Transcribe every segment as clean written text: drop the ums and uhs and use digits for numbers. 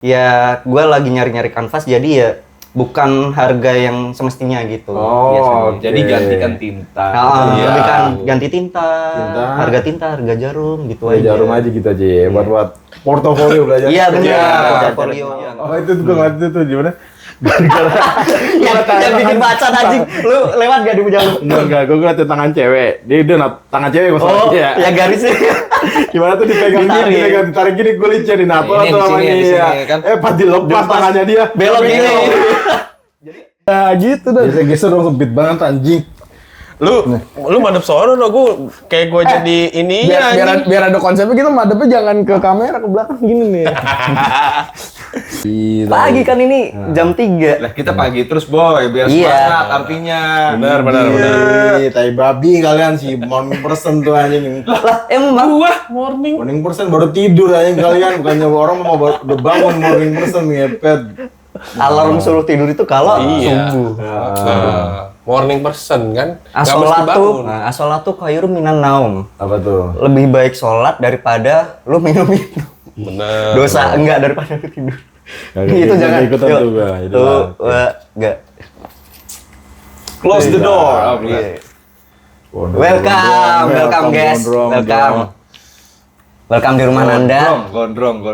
ya gue lagi nyari-nyari kanvas jadi ya bukan harga yang semestinya gitu. Oh, biasanya. jadi gantikan tinta. Lebih kan ganti tinta, harga jarum gitu aja. Jarum aja gitu aja ya, buat portofolio belajar. Iya benar, portofolio. Oh itu tuh nggak itu gimana? Yang bikin bacot anjing, lu lewat gak di meja lu? Enggak, gue ngeliat tangan cewek. Dia tangan cewek masalahnya. Oh, ya garisnya. Gimana tuh dipegang gini, ditarik gini, gue licerin apa Ini atau di sini, namanya di ya. sini, kan. Pas dilepas tangannya dia. Belok gini. Nah gitu dah. Geser dong, sempit banget anjing. Lu madep sono dong, gua kayak gua jadi ini biar ada konsepnya gitu, madepnya jangan ke kamera, ke belakang gini nih. Pagi kan ini jam 3. Lah kita pagi terus boy, biar Iya. semangat artinya. benar. Tai babi kalian sih, morning person tuh anjing. Lah emang Morning person baru tidur anjing kalian, bukannya orang mau udah bangun morning person ngepet. alarm suruh tidur itu kalau subuh. Morning person kan. Asolatu khairum minan naum. Apa tuh? Lebih baik sholat daripada lu minum itu. Bener. Dosa enggak daripada lu tidur. Itu jangan ikutan Yuk. tuh gua. Tuh, enggak. Close the door. Iya. Welcome guys. Welcome di rumah Nanda. Gondrong.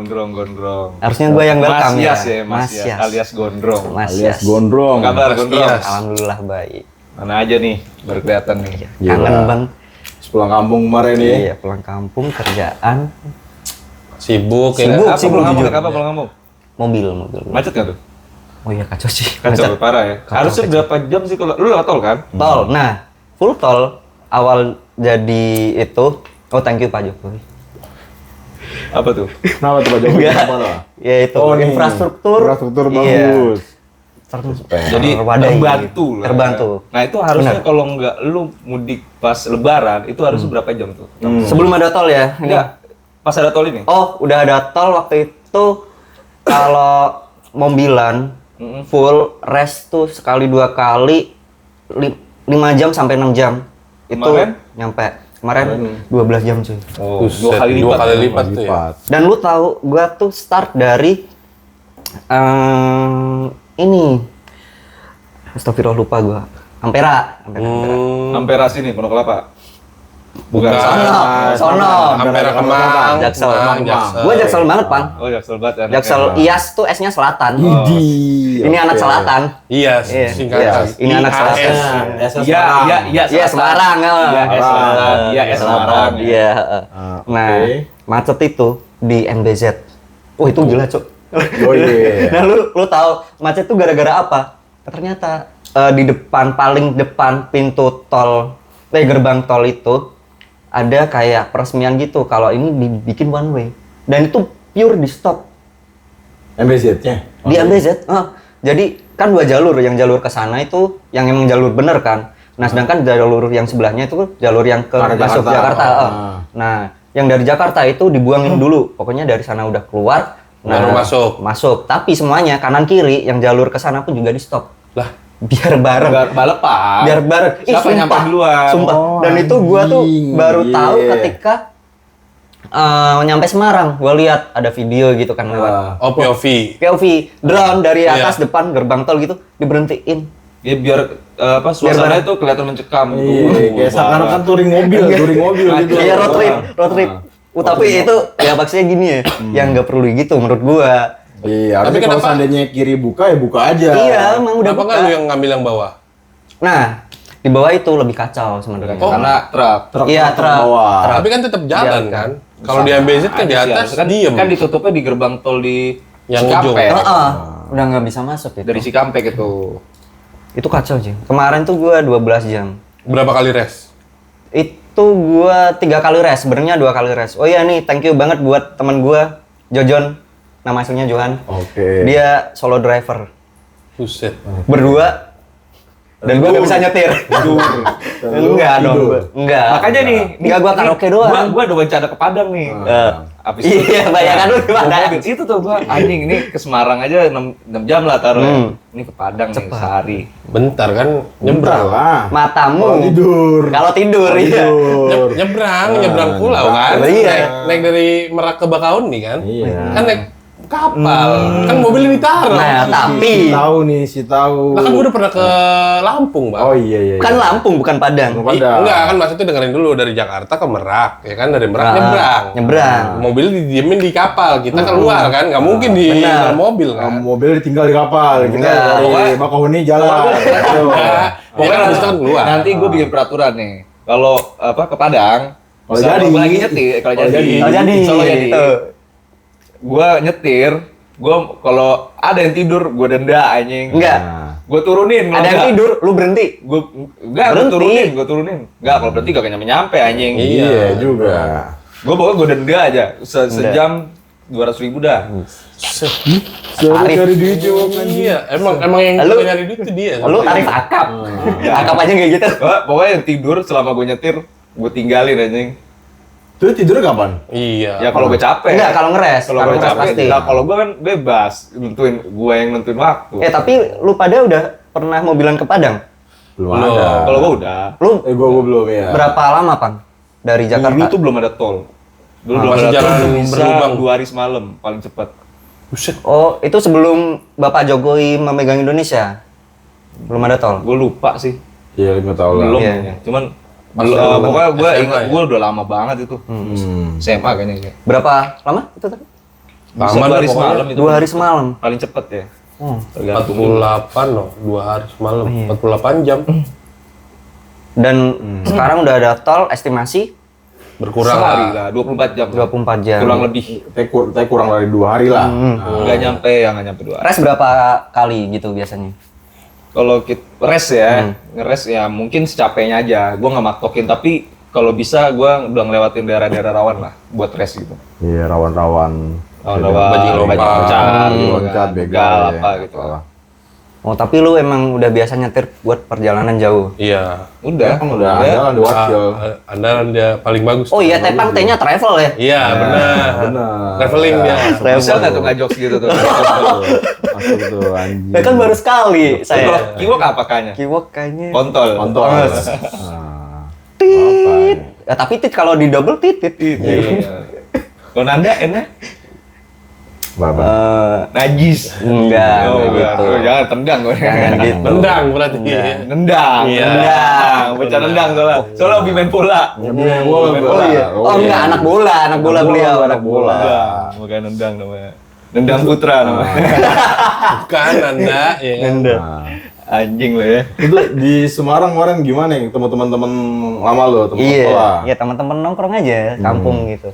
Harusnya gue yang welcome Mas Yas ya. Mas Yas alias Gondrong. Mas Alias Yas. gondrong. Kabar Gondrong? Alhamdulillah baik. Mana aja nih, baru kelihatan nih. Kangen bang. Pulang kampung kemarin nih. Iya pulang kampung kerjaan. Sibuk ya. Sibuk. Pulang kampung, jujur. naik apa pulang kampung? Mobil. Macet nggak tuh? Oh iya kacau sih. Kacau, parah ya. Harusnya berapa jam sih kalau lu lewat tol kan? Tol. Nah full tol awal jadi itu. Oh thank you Pak Jokowi. Apa tuh? Kenapa tuh Pak Jokowi? Kenapa tuh? Ya itu nih. infrastruktur Iya. bagus. Jadi terbantu lah. Terbantu. Nah itu harusnya kalau nggak lu mudik pas lebaran, itu harusnya berapa jam tuh? Sebelum ada tol ya? Enggak, pas ada tol ini? Oh, udah ada tol waktu itu. Kalau mobilan full rest tuh sekali 2 kali 5 jam sampai 6 jam. Itu Kemarin? nyampe. Kemarin 12 jam cuy. Oh, Buset, 2 kali lipat tuh ya. Dan lu tahu gua tuh start dari ini. Astagfirullah lupa gua. Ampera. Ampera sini, Pondok Kelapa. Bukan. Sono. Ampera Kemang. Jaksel. Jaksel. Gua Jaksel banget, Pan. Oh, Jaksel banget. anaknya. Jaksel IAS tuh S-nya Selatan. Ini anak Selatan. Iya, Iya. singkatan. Ini anak Selatan. Iya, Semarang. Iya, Semarang. Iya. Nah, macet itu di MBZ. Oh, itu gila, Cuk. Oh iya. Nah, lu tahu macet tuh gara-gara apa? Ternyata di paling depan pintu tol, gerbang tol itu ada kayak peresmian gitu kalau ini dibikin one way. Dan itu pure di stop. MBZ-nya? Di MBZ. Jadi kan 2 jalur, yang jalur ke sana itu yang emang jalur bener kan. Nah, sedangkan jalur yang sebelahnya itu jalur yang ke masuk Jakarta. Nah, yang dari Jakarta itu dibuangin dulu. Pokoknya dari sana udah keluar, baru masuk. Tapi semuanya kanan kiri yang jalur ke sana pun juga di stop. Lah, Biar bareng. Balapan. Biar bareng. Siapa yang nyampe duluan? Sumpah. Dan itu gua tuh baru tahu ketika nyampe Semarang. Gua lihat ada video gitu kan lewat. oh POV. POV drone dari atas depan gerbang tol gitu diberhentiin. Ya biar suasana itu kelihatan mencekam. Iya, kayak seakan-akan touring mobil gitu. Iya road trip. Tapi itu ya maksudnya gini ya, yang nggak perlu gitu menurut gua. Iya, Tapi tapi kalau kenapa- seandainya kiri buka ya buka aja. Iya, emang udah Kenapa buka. nggak lu yang ngambil yang bawah? Nah, di bawah itu lebih kacau sebenarnya. Oh. Karena truk. Iya, truk. bawah. Tapi kan tetap jalan Jalan. kan? Kalau di MBZ kan di atas kan, diem. Kan ditutupnya di gerbang tol di Yang Cikampek. Udah nggak bisa masuk itu. Dari Cikampek itu. Itu kacau sih. Kemarin tuh gua 12 jam. Berapa kali rest? Itu gua 3 kali rest, sebenarnya 2 kali rest. Oh iya nih, thank you banget buat teman gua, Jojon. Nama aslinya Johan. Oke. Dia solo driver. Buset. Berdua. Dan gua nggak bisa nyetir. Enggak dong. Enggak. Makanya nih, Enggak, gua karaoke doang. Gua udah rencana ke Padang nih. Abis Iya, bayangan lu gimana? Gua mobil. Itu tuh gua anjing ini ke Semarang aja 6 jam lah taruh. Ini ke Padang nih sehari. Bentar kan Bentar nyebrang. lah. Matamu. Kalau tidur. Kalau tidur, iya. Nyebrang pulau kan. Iya. Naik dari Merak ke Bakauni kan. Iya. Kan naik kapal. Kan mobil ditaruh. Nah, tapi Si tahu. Lah kan gue udah pernah ke Lampung, Bang. Oh iya. kan Lampung bukan Padang. Enggak, kan maksudnya dengerin dulu dari Jakarta ke Merak, ya kan dari Merak nyebrang. Mobil didiemin di kapal, kita keluar kan, nggak mungkin di dalam mobil kan. Mobil ditinggal di kapal, kita Enggak. dari Bakahuni jalan. Pokoknya habis itu kan keluar. Nanti gue bikin peraturan nih. Kalau ke Padang, Kalau misalnya jadi. gua lagi nyetir, kalau jadi. Kalau jadi. Gitu. Gua nyetir, gua kalau ada yang tidur, gua denda anjing. Enggak. Gua turunin. Ada yang tidur, lu berhenti. Gua Berhenti. gua turunin. Enggak, kalau berhenti gak nyampe anjing. Iya juga. Gua pokoknya gua denda aja. Sejam 200.000 dah. Cari duit juga kan. Iya, emang yang Lu- nyari duit itu dia. Lu tarif akap. Akap aja kayak gitu. Pokoknya yang tidur selama gua nyetir, gua tinggalin anjing. Terus tidurnya kapan? Iya. Ya kalau gua capek. Enggak, kalau ngeres. Kalau Kalau gua ngeres capek, pasti. nah, kalau gua kan bebas gua yang nentuin waktu. Tapi lu pada udah pernah mobilan ke Padang? Belum ada. Kalau gua udah. Lu Gua belum ya. berapa lama, Pang? Dari Jakarta? Dulu tuh belum ada tol. Dulu belum masih ada jalan tol, bisa berlubang. 2 hari semalam paling cepat. Buset. Oh, itu sebelum Bapak Jokowi memegang Indonesia? Belum ada tol? Gue lupa sih. Iya 5 tahun lah. Belum. Iya. Cuman Pas pokoknya gue SMA ingat ya? gue udah lama banget itu. SMA kayaknya. Berapa lama itu tadi? Bisa Aman 2 hari lah pokoknya. semalam itu. 2 hari semalam. Paling cepet ya. Oh. Tergantung. 48 loh, 2 hari semalam, 48 jam. Dan sekarang udah ada tol estimasi Berkurang Sehari lah. lah, 24 jam. 24 jam. Kurang lebih. Tapi kurang dari 2 hari lah. Nggak nyampe 2 hari. Res berapa kali gitu biasanya? Kalau kita res ya, ngeres ya mungkin secapeknya aja. Gue nggak matokin, tapi kalau bisa gue udah ngelewatin daerah-daerah rawan lah buat res gitu. Iya, rawan-rawan. Rawan-rawan, bajing loncat, loncat, begal, ya. apa gitu. Oh, tapi lu emang udah biasa nyetir buat perjalanan jauh. Iya. Udah, Kan udah ada di Watchel. Andalan dia paling bagus. Oh iya, Tepang T-nya travel ya? Iya, benar. Benar. Traveling dia. bisa nggak tuh ngajok gitu tuh? Masuk tuh anjing. Ya kan baru sekali Kalau saya. kiwok apa kayaknya? Kiwok kayaknya. Kontol. Kontol. Oh, Tit. Ya, tapi tit kalau di double tit. iya. Kalau nanda enak? Najis. Enggak, Oh, enggak gitu. Oh, jangan tendang gue. Jangan gitu. Nendang berarti. Nendang. Iya. Nendang. Bocah nendang soalnya. Soalnya hobi main bola. Oh iya. Oh enggak, anak bola beliau, anak bola. Enggak, bukan nendang namanya. Nendang Putra namanya. Bukan Anda, ya kan? Anjing lo ya. Itu di Semarang kemarin gimana ya? Ketemu teman-teman lama lo, teman Iya, sekolah. iya teman-teman nongkrong aja, kampung gitu.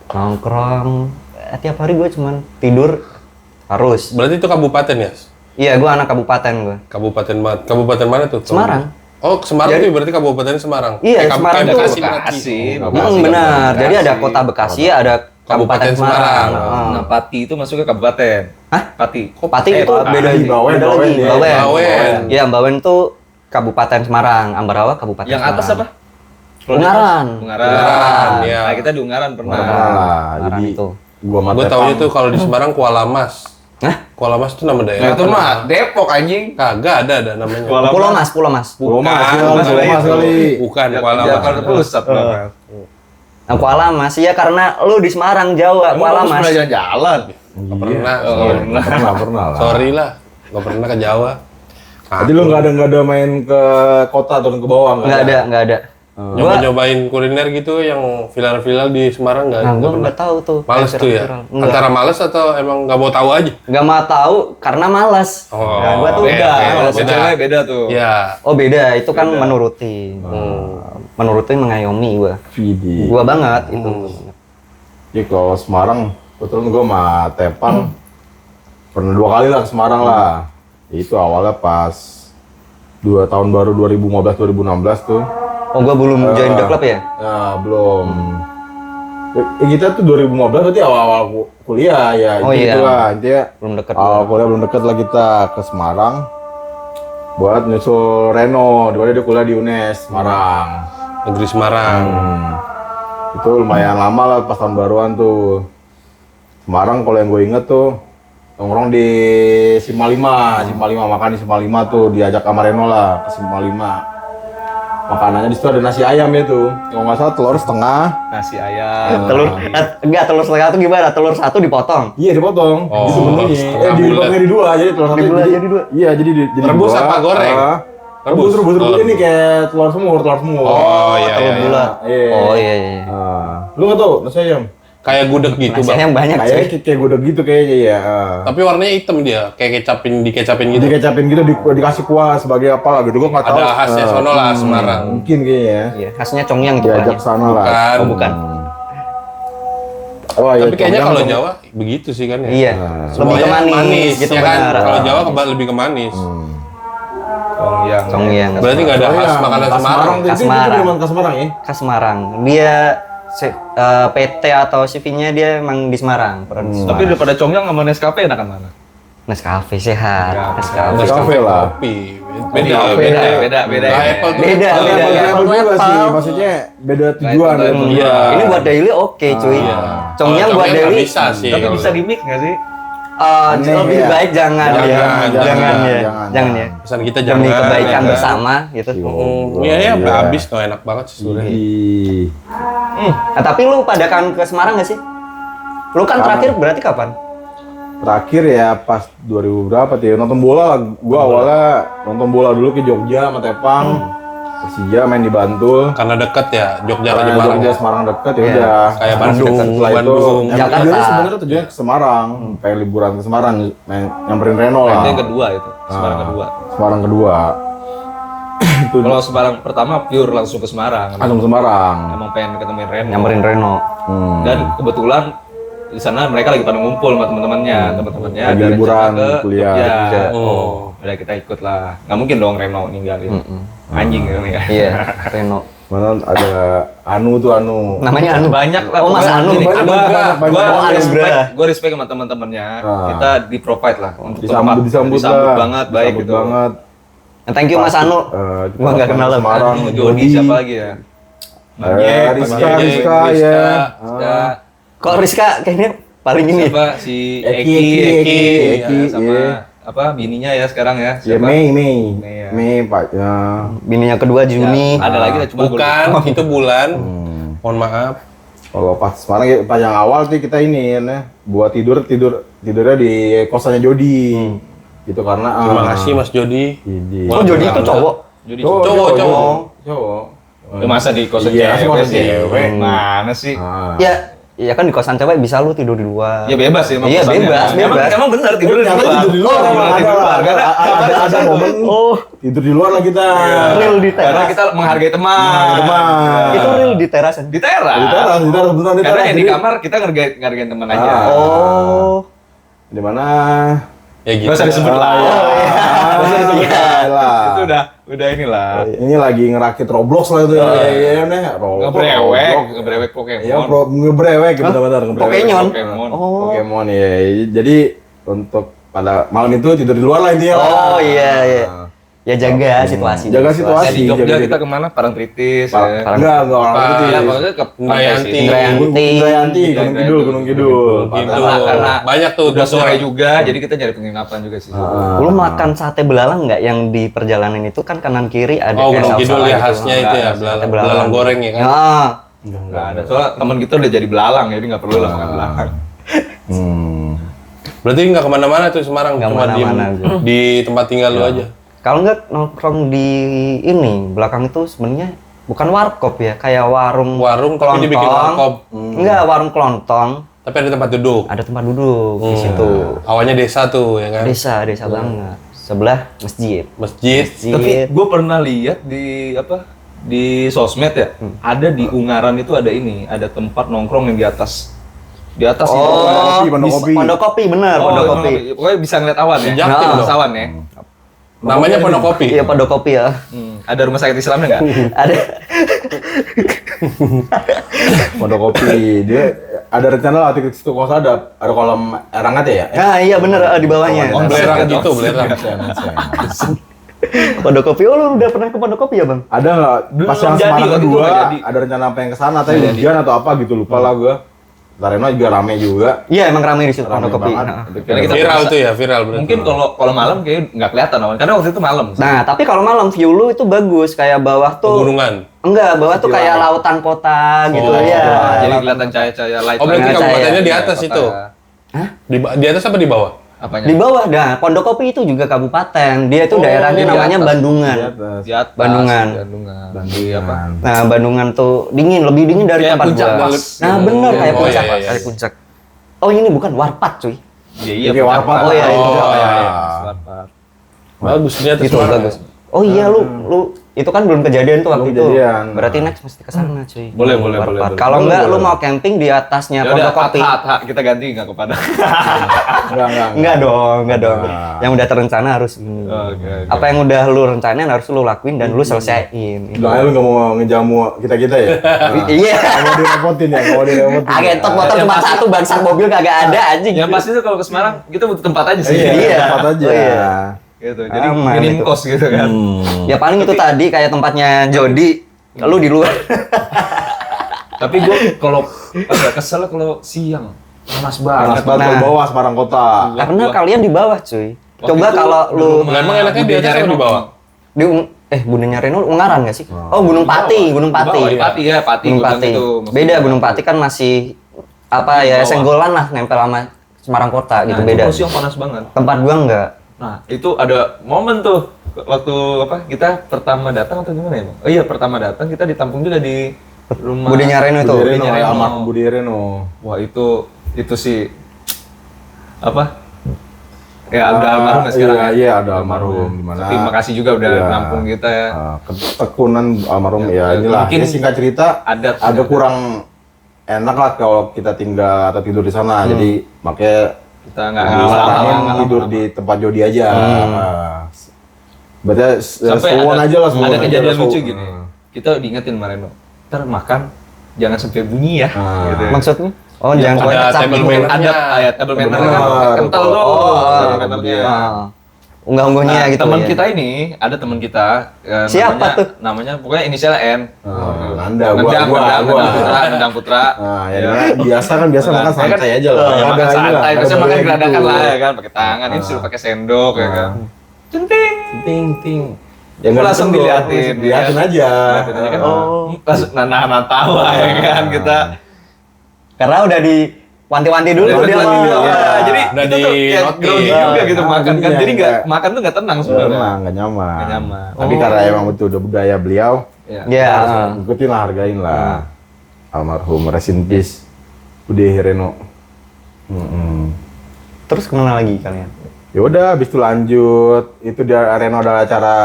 Nongkrong, tiap hari gue cuman tidur harus. Berarti itu kabupaten ya? Iya, gue anak kabupaten gue. Kabupaten mana tuh? Semarang. Oh, Semarang tuh berarti kabupaten Semarang. Iya, Kabupaten Semarang tuh Bekasi berarti. Bekasi. Benar. Bekasi. Jadi ada kota Bekasi, ada Kabupaten Semarang. Nah, Pati itu masuk ke kabupaten. Hah? Pati. Pati itu beda Bawen, beda Bawen lagi. ya. Bawen. Iya, Bawen tuh Kabupaten Semarang, Ambarawa Kabupaten Yang atas Semarang. apa? Ungaran. Ungaran. Iya. Nah, kita di Ungaran pernah. Nah, Ungaran jadi itu. gua mati. Gue taunya tuh kalau di Semarang Kuala Mas. Hah? Kuala Mas itu nama Nah, daerah. itu mah Depok anjing. Kagak ada namanya. Pulau Mas, Pulau Mas. Pulau Mas, Bukan, Pulau Mas, bukan Pulau Mas itu. kali. Bukan Kuala Mas. Jakarta Pusat. Nah, Kuala Mas ya karena lu di Semarang Jawa, Kuala Mas. Pernah jalan-jalan. Nggak pernah. Pernah lah. Sorry lah. Nggak pernah ke Jawa. Jadi lu nggak ada main ke kota atau ke bawah Enggak ada. Nyoba-nyobain kuliner gitu yang viral-viral di Semarang nggak? Nah, gue pernah. nggak tahu tuh. Males tuh ya? Enggak. Antara males atau emang nggak mau tahu aja? Nggak mau tahu karena malas. Oh, Nah, gua tuh Beda. Oke, Kalau beda. cewek beda tuh. Ya. Oh beda, itu kan menuruti. Menuruti mengayomi gua. Vidi. Gua banget itu. Jadi kalau Semarang, kebetulan gua sama Tepang pernah 2 kali lah ke Semarang lah. Itu awalnya pas 2 tahun baru 2015-2016 tuh. Oh gua belum join the club ya? Ya, belum. Kita tuh 2015 berarti awal-awal kuliah ya. Oh, iya. Itulah, intinya Belum deket. awal kuliah belum deket lah kita ke Semarang. Buat nyusul Reno, dia kuliah di UNES Semarang. Negeri Semarang. Itu lumayan lama lah pas tahun baruan tuh. Semarang kalau yang gue inget tuh nongkrong di Simpang 5 makan di Simpang 5 tuh diajak sama Reno lah ke Simpang 5. Makanannya di situ ada nasi ayam itu. Kalau nggak salah telur setengah. Nasi ayam. Telur setengah itu gimana? Telur satu dipotong. Iya dipotong. Oh, Itu menunya. setengah Dipotongnya di dua. Jadi telur satu Dibelah jadi dua. Iya, jadi Rebus dua. apa goreng? Rebus Oh, ini kayak telur semur. Oh iya Telur iya. bulat. Iya. Oh iya iya. Lu nggak tahu nasi ayam? Kayak gudeg gitu, Nasi Bang. ayam banyak cuy. Kayak gudeg gitu kayaknya ya. Tapi warnanya hitam dia, kayak dikecapin gitu. Dikecapin gitu, dikasih kuah sebagai apa lah gitu. Gua nggak tahu. Ada khasnya sono lah Semarang. Mungkin kayaknya. Iya, khasnya congyang itu Diajak kan. sana lah. Bukan. Oh bukan. Oh, iya, Tapi kayaknya congyang kalau sama- Jawa begitu sih kan ya. Iya. Lebih ke Semuanya manis gitu ya kan. benar. Kalau Jawa lebih ke manis. Congyang. Congyang. Berarti nggak ada khas makanan Khas Semarang. Itu Khas Semarang. minuman khas Semarang ya? Khas Semarang. Dia PT atau CV-nya dia emang di Semarang. Pernah di Tapi daripada congyang sama Nescafe enakan mana? Nescafe sehat. Ya, Nescafe. Nescafe lah. Kopi. Beda. Nggak ya. Apple tuh. Beda, Apple. beda. Beda Apple juga Apple. sih, maksudnya beda tujuan. Nah, itu. Iya. Ini buat daily oke cuy. Iya. Congyang Kalau buat nggak daily. bisa sih. Tapi bisa di mix nggak sih? Aneh Lebih ya. baik jangan ya. Jangan, Jangan ya. Pesan kita Demi jangan. kebaikan jangan. bersama gitu. Iya ya, habis tuh enak banget sih sebenarnya. Ih. Nah, tapi lu pada kan ke Semarang nggak sih? Lu kan terakhir berarti kapan? Terakhir ya pas 2000 berapa tuh ya, nonton bola lah. Gua awalnya nonton bola dulu ke Jogja sama Tepang. Persija main di Bantul. Karena deket ya, Jogja ke Karena Semarang. Jogja Semarang deket ya Iya. udah. Kayak Bandung, Setelah itu, Bandung. Jakarta. Tujuannya sebenarnya tujuannya ke Semarang, pengen liburan ke Semarang, nyamperin Reno lah. Itu yang kedua itu, Semarang kedua. Semarang kedua. Itu Kalau Semarang pertama pure langsung ke Semarang. langsung Semarang. Emang pengen ketemuin Ren. Nyamperin Reno. Dan kebetulan di sana mereka lagi pada ngumpul sama teman-temannya, teman-temannya Lagi ada liburan, rencana ke kuliah. Jogja. Oh. Udah kita ikut lah. Nggak mungkin dong Reno ninggalin. Anjing gitu ya. Iya, Reno. Mana ada Anu tuh Anu. Namanya Anu. Banyak lah. Oh, Mas pokoknya Anu. gini, Banyak, gua- banyak, gua banyak. respect, Anu. gua respect sama teman-temannya. Kita di provide lah untuk Disambut, tempat. disambut Disambut lah. banget, baik Disambut gitu. banget. Thank you Mas Anu. Kita Gua nggak kenal lah. Semarang, Anu, Jody siapa lagi ya? Rizka, Bang Yek, Rizka ya. Rizka, Kok Rizka kayaknya paling ini. siapa si Eki, Eki, ya, sama iya. apa bininya ya sekarang ya? Ya Siapa? Mei ya. Mei Pak ya. Bininya kedua Juni. Ada lagi lah cuma gua Bukan, lupa. itu bulan. Mohon maaf. Kalau pas Semarang ya, pas yang awal tuh kita ini ya, buat tidurnya di kosannya Jody. Gitu karena Terima kasih Mas Jody. Ini. Oh, Jody itu cowok. Jadi Cowok. Ya, masa di kosan Iya, cewek kosan sih? cewek. Mana sih? Ah. Ya kan di kosan cewek bisa lu tidur di luar. Ya bebas ya emang Iya, kosannya. bebas, bebas. Emang bener tidur di Ternyata luar. tidur di luar Oh, emang tidur di luar. Karena ada momen Oh, tidur di luar lah kita. real di karena teras. kita menghargai teman. Teman. Itu real di teras. Di teras. Di teras beneran di Karena teras. yang di Jadi, kamar kita ngargain teman aja. Oh. di mana? Ya gitu. Gak usah disebut lah. Nggak usah disebut lah. Itu udah inilah. Ini lagi ngerakit Roblox lah itu. Iya nih. Ngebrewek Pokemon. Iya, ngebrewek benar-benar ngebrewek. Pokemon. Pokemon. Oh. Pokemon ya. Jadi untuk pada malam itu tidur di luar lah intinya. Oh iya iya. Ya jaga situasi. Jaga Ya, situasi. di Jogja jaga- kita kemana? Parangtritis. Pak, Ya. enggak orang itu. Ya, maksudnya ke Indrayanti. Indrayanti. Indrayanti, Gunung Kidul, Gunung Kidul. Gitu. Karena Banyak tuh udah Jogja. sore juga, jadi kita nyari penginapan juga sih. Lu makan sate belalang nggak yang di perjalanan itu kan kanan kiri ada Oh, kayak Gunung Kidul saus-sausan ya gitu. khasnya itu ya, Sate belalang, belalang. belalang goreng ya kan. Ah, Nggak ada. Soalnya teman kita udah jadi belalang, jadi nggak perlu lah makan belalang. Berarti nggak kemana-mana tuh Semarang, Nggak cuma kemana-mana aja. di tempat tinggal lu aja. kalau nggak nongkrong di ini belakang itu sebenarnya bukan warkop ya, kayak warung Warung tapi dibikin warkop. Enggak, warung kelontong. Tapi ada tempat duduk. Ada tempat duduk di situ. Awalnya desa tuh ya kan. Desa banget. Sebelah masjid. Masjid. Tapi gue pernah lihat di apa di sosmed ya, ada di Ungaran itu ada ini, ada tempat nongkrong yang di atas itu. Oh, Pondok Kopi. Pondok Kopi bener, Oh, Pondok emang Kopi. pokoknya bisa ngeliat awan ya. Sejak itu Bisa dong. awan ya. Namanya Pondok Kopi. Iya, Pondok Kopi ya. Ada rumah sakit Islamnya nggak? Ada. Pondok Kopi. Dia ada rencana lah di situ kalau ada kolam air hangat ya? Nah, iya bener di bawahnya. Oh, Belerang gitu, belerang. Pondok Kopi. Oh, lu udah pernah ke Pondok Kopi ya, Bang? Ada nggak? Belum Pas yang jadi, Semarang waktu itu kedua nggak jadi. ada rencana pengen ke sana, tapi hujan atau apa gitu lupa lah gua. Tareno juga rame juga. Iya, emang ramai di situ Rame Pondokopi. banget. Nah. Karena kita Viral biasa- tuh ya, viral berarti. Mungkin kalau malam kayak nggak kelihatan awan. Karena waktu itu malam. Nah, tapi kalau malam view lu itu bagus, kayak bawah tuh Pegunungan. enggak, bawah tuh kayak lautan kota gitu Oh, ya. Jadi kelihatan cahaya-cahaya light. Oh, berarti Cahaya. kabupatennya di atas Kota. itu. Di atas apa di bawah? Apanya? Di bawah dah, Pondokopi itu juga kabupaten. Dia itu daerahnya di namanya atas. Bandungan. Di atas. Di atas. Bandungan. Di apa? Nah, Bandungan tuh dingin, lebih dingin dari Kayak tempat puncak gua. banget. Nah, bener kayak Oh, puncak, iya, iya, kayak iya. puncak. Oh, ini bukan Warpat, cuy. Iya, Kayak Warpat. Oh, iya, itu. Warpat. Bagus nih atas Gitu Semarang. bagus. Oh iya, lu itu kan belum kejadian tuh waktu Belum itu. kejadian. Berarti next mesti ke sana, cuy. Boleh, boleh, Warpat. boleh. Kalau Boleh, enggak lu boleh. mau camping di atasnya Ya udah, Pondokopi. kita ganti nggak ke Padang. Enggak dong, enggak dong. Nah. Yang udah terencana harus ini. Oke. Apa yang udah lu rencanain harus lu lakuin dan lu selesaiin. Udah lu nggak mau ngejamu kita ya? Iya. Nggak mau direpotin ya, nggak mau direpotin. Agak ya? top motor cuma satu, bangsat mobil kagak ada anjing. Yang pasti tuh kalau ke Semarang kita butuh tempat aja sih. Iya, tempat aja. Oh, iya. Gitu. Jadi Aman minim itu. kos gitu kan. Ya paling itu tadi kayak tempatnya Jody, lu di luar. Tapi gue kalau agak kesel kalau siang panas Panas banget. banget Nah. ke bawah Semarang kota. Karena kalian di bawah, cuy. Waktu Coba itu kalau di lu rumah Emang enaknya di atas atau di bawah? di Bundanya Reno Ungaran nggak sih? Oh, Gunung Pati, Gunung Pati. Di Pati ya, Pati. Gunung gua bilang Pati. gitu. Beda Gunung Pati kan masih apa ya, Bawah. senggolan lah nempel sama Semarang kota gitu, Nah, beda. itu siang panas banget. Tempat gua enggak. Nah, itu ada momen tuh waktu apa kita pertama datang atau gimana ya, Bang? Oh iya, pertama datang kita ditampung juga di rumah Budenya Reno itu. Budi Reno, Reno. almarhum Budi Reno. Wah, itu sih apa? Ya udah almarhum ya sekarang. Iya, ya. iya ada almarhum gimana. Tapi makasih juga udah Iya. nampung kita ya. Ketekunan almarhum ya inilah. Mungkin Ini singkat cerita adat. agak kurang enak lah kalau kita tinggal atau tidur di sana. Jadi makanya Kita nggak disarankan ngalamin tidur di tempat Jody aja. Berarti sampai suwon aja lah suwon ada aja kejadian lah, lucu suwon. gini. Kita diingetin Mareno, ntar makan jangan sampai bunyi ya. Gitu. Maksudnya? Oh, Ya, jangan sampai ada kecap table gitu. manner. Ada ayat table manner Bener. kan kental tuh. Table mannernya. Ah. Unggah-unggahnya Nah, gitu teman ya. kita ini ada teman kita Siapa namanya, tuh? Namanya pokoknya inisial N. Nanda, gua. Nendang Putra. Nah, ya biasa kan biasa Nah, makan saya kan- santai aja lah. Iya, Nggak makan ada ini lah, santai, nggak ada biasanya makan budaya geradakan gitu. lah ya kan, pakai tangan. Ini suruh pakai sendok ya kan. Centing. Ting. Ya nggak langsung disendok, diliatin, diliatin aja. Diliatin aja kan. Langsung nahan tawa ya kan kita. Karena udah di wanti-wanti dulu Udah dia. wanti-wanti dulu. Iya. Jadi Udah kita tuh di kayak notice. grogi juga gitu Ah, makan kan. jadinya Jadi nggak nggak- makan tuh nggak tenang sebenarnya. Nggak nyaman. Nggak nyaman. Tapi karena emang betul udah budaya beliau, Iya. Ya. ikutin lah, hargain lah. Almarhum, rest in peace. Budi Reno. Terus kemana lagi kalian? Ya udah, habis itu lanjut. Itu di Reno ada acara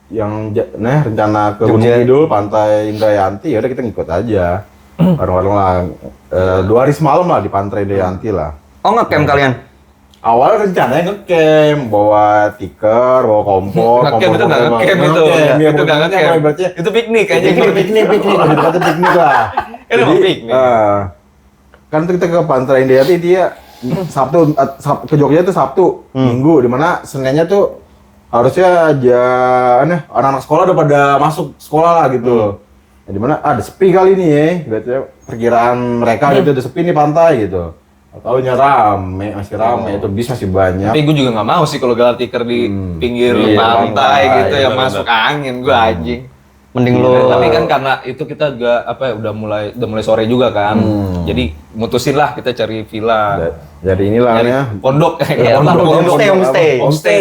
yang rencana ke Gunung Jogja. Kidul, Pantai Indrayanti. Ya udah kita ngikut aja. Bareng-bareng lah. 2 hari semalam lah di Pantai Indrayanti lah. Oh, ngecamp kalian? Awalnya rencananya ngecamp, bawa tiker, bawa kompor. Ngecamp itu nggak kompor- ngecamp itu. Ngecamp, ya, Itu nggak bukan ngecamp. ibaratnya Itu piknik kayaknya. piknik, lebih tepatnya piknik lah. Kan emang piknik. Kan kita ke Pantai Indrayanti dia ke Jogja itu Sabtu, Minggu, dimana Seninnya tuh harusnya aja anak-anak sekolah udah pada masuk sekolah lah gitu. Ya, dimana ada sepi kali ini ya, berarti perkiraan mereka gitu udah sepi nih pantai gitu. Taunya rame, masih rame, itu bis masih banyak. Tapi gue juga nggak mau sih kalau gelar tikar di pinggir Iya, pantai pantai, gitu yang benar-benar. masuk angin, gue anjing. Mending Iya, lu. tapi kan karena itu kita juga apa ya udah mulai sore juga kan. Jadi mutusin lah kita cari villa. Jadi inilah Nyari ya. pondok Iya, homestay. Homestay,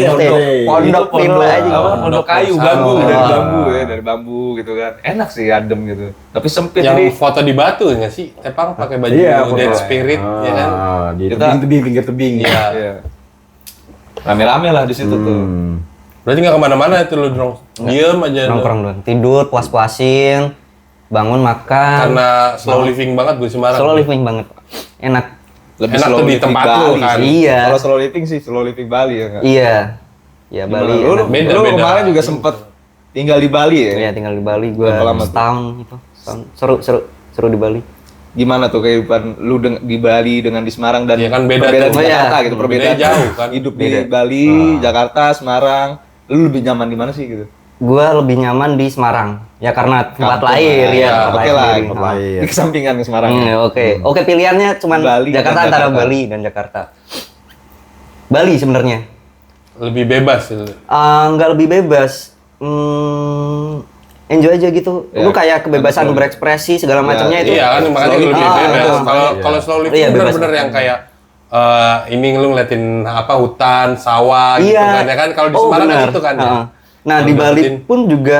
Pondok Itu villa aja. apa, pondok kayu, bambu, Oh. dari bambu gitu kan. Enak sih adem gitu. Tapi sempit Yang jadi foto di batu nggak sih? Tepang pakai baju Iya, Dead foto. Spirit, ya kan? Di Kita- pinggir tebing. Iya. iya. Rame-rame lah di situ tuh. Berarti nggak kemana-mana itu lu dong. Diem aja. lu. Nongkrong doang. Tidur, puas-puasin, bangun makan. Karena slow living banget gue Semarang. Solo living banget. Enak. Lebih Enak slow tuh di living tempat Bali lu kan. sih. Iya. Kalau slow living sih slow living Bali ya nggak? Iya. Ya Bali. Lu, enak. Beda, lu beda. kemarin juga sempet tinggal di Bali ya? Iya, tinggal di Bali gua Berapa lama tuh? setahun itu. Seru di Bali. Gimana tuh kehidupan lu di Bali dengan di Semarang dan Iya kan beda perbedaan tuh. di Iya. Jakarta gitu, perbedaan Bedanya jauh kan. hidup di Bali, Jakarta, Semarang, lu lebih nyaman di mana sih gitu? gue lebih nyaman di Semarang. Ya karena tempat lahir ya. Oke lah, sendiri. tempat lahir. di kesampingan ke Semarang. Oke, pilihannya cuman Bali dan Jakarta antara Jakarta. Bali dan Jakarta. Bali sebenarnya. Lebih bebas gitu. Nggak lebih bebas. Enjoy aja gitu. Ya, Lu kayak kebebasan kan berekspresi segala macamnya itu. Iya kan makanya slow lebih living. bebas. Iya. Kalau slow living Iya, bebas. bener-bener yang kayak ini lu ngeliatin apa hutan, sawah gitu Iya. kan ya kan. Kalau di Semarang kan benar. itu kan. Ya. Nah, di Kalau Bali dapetin- pun juga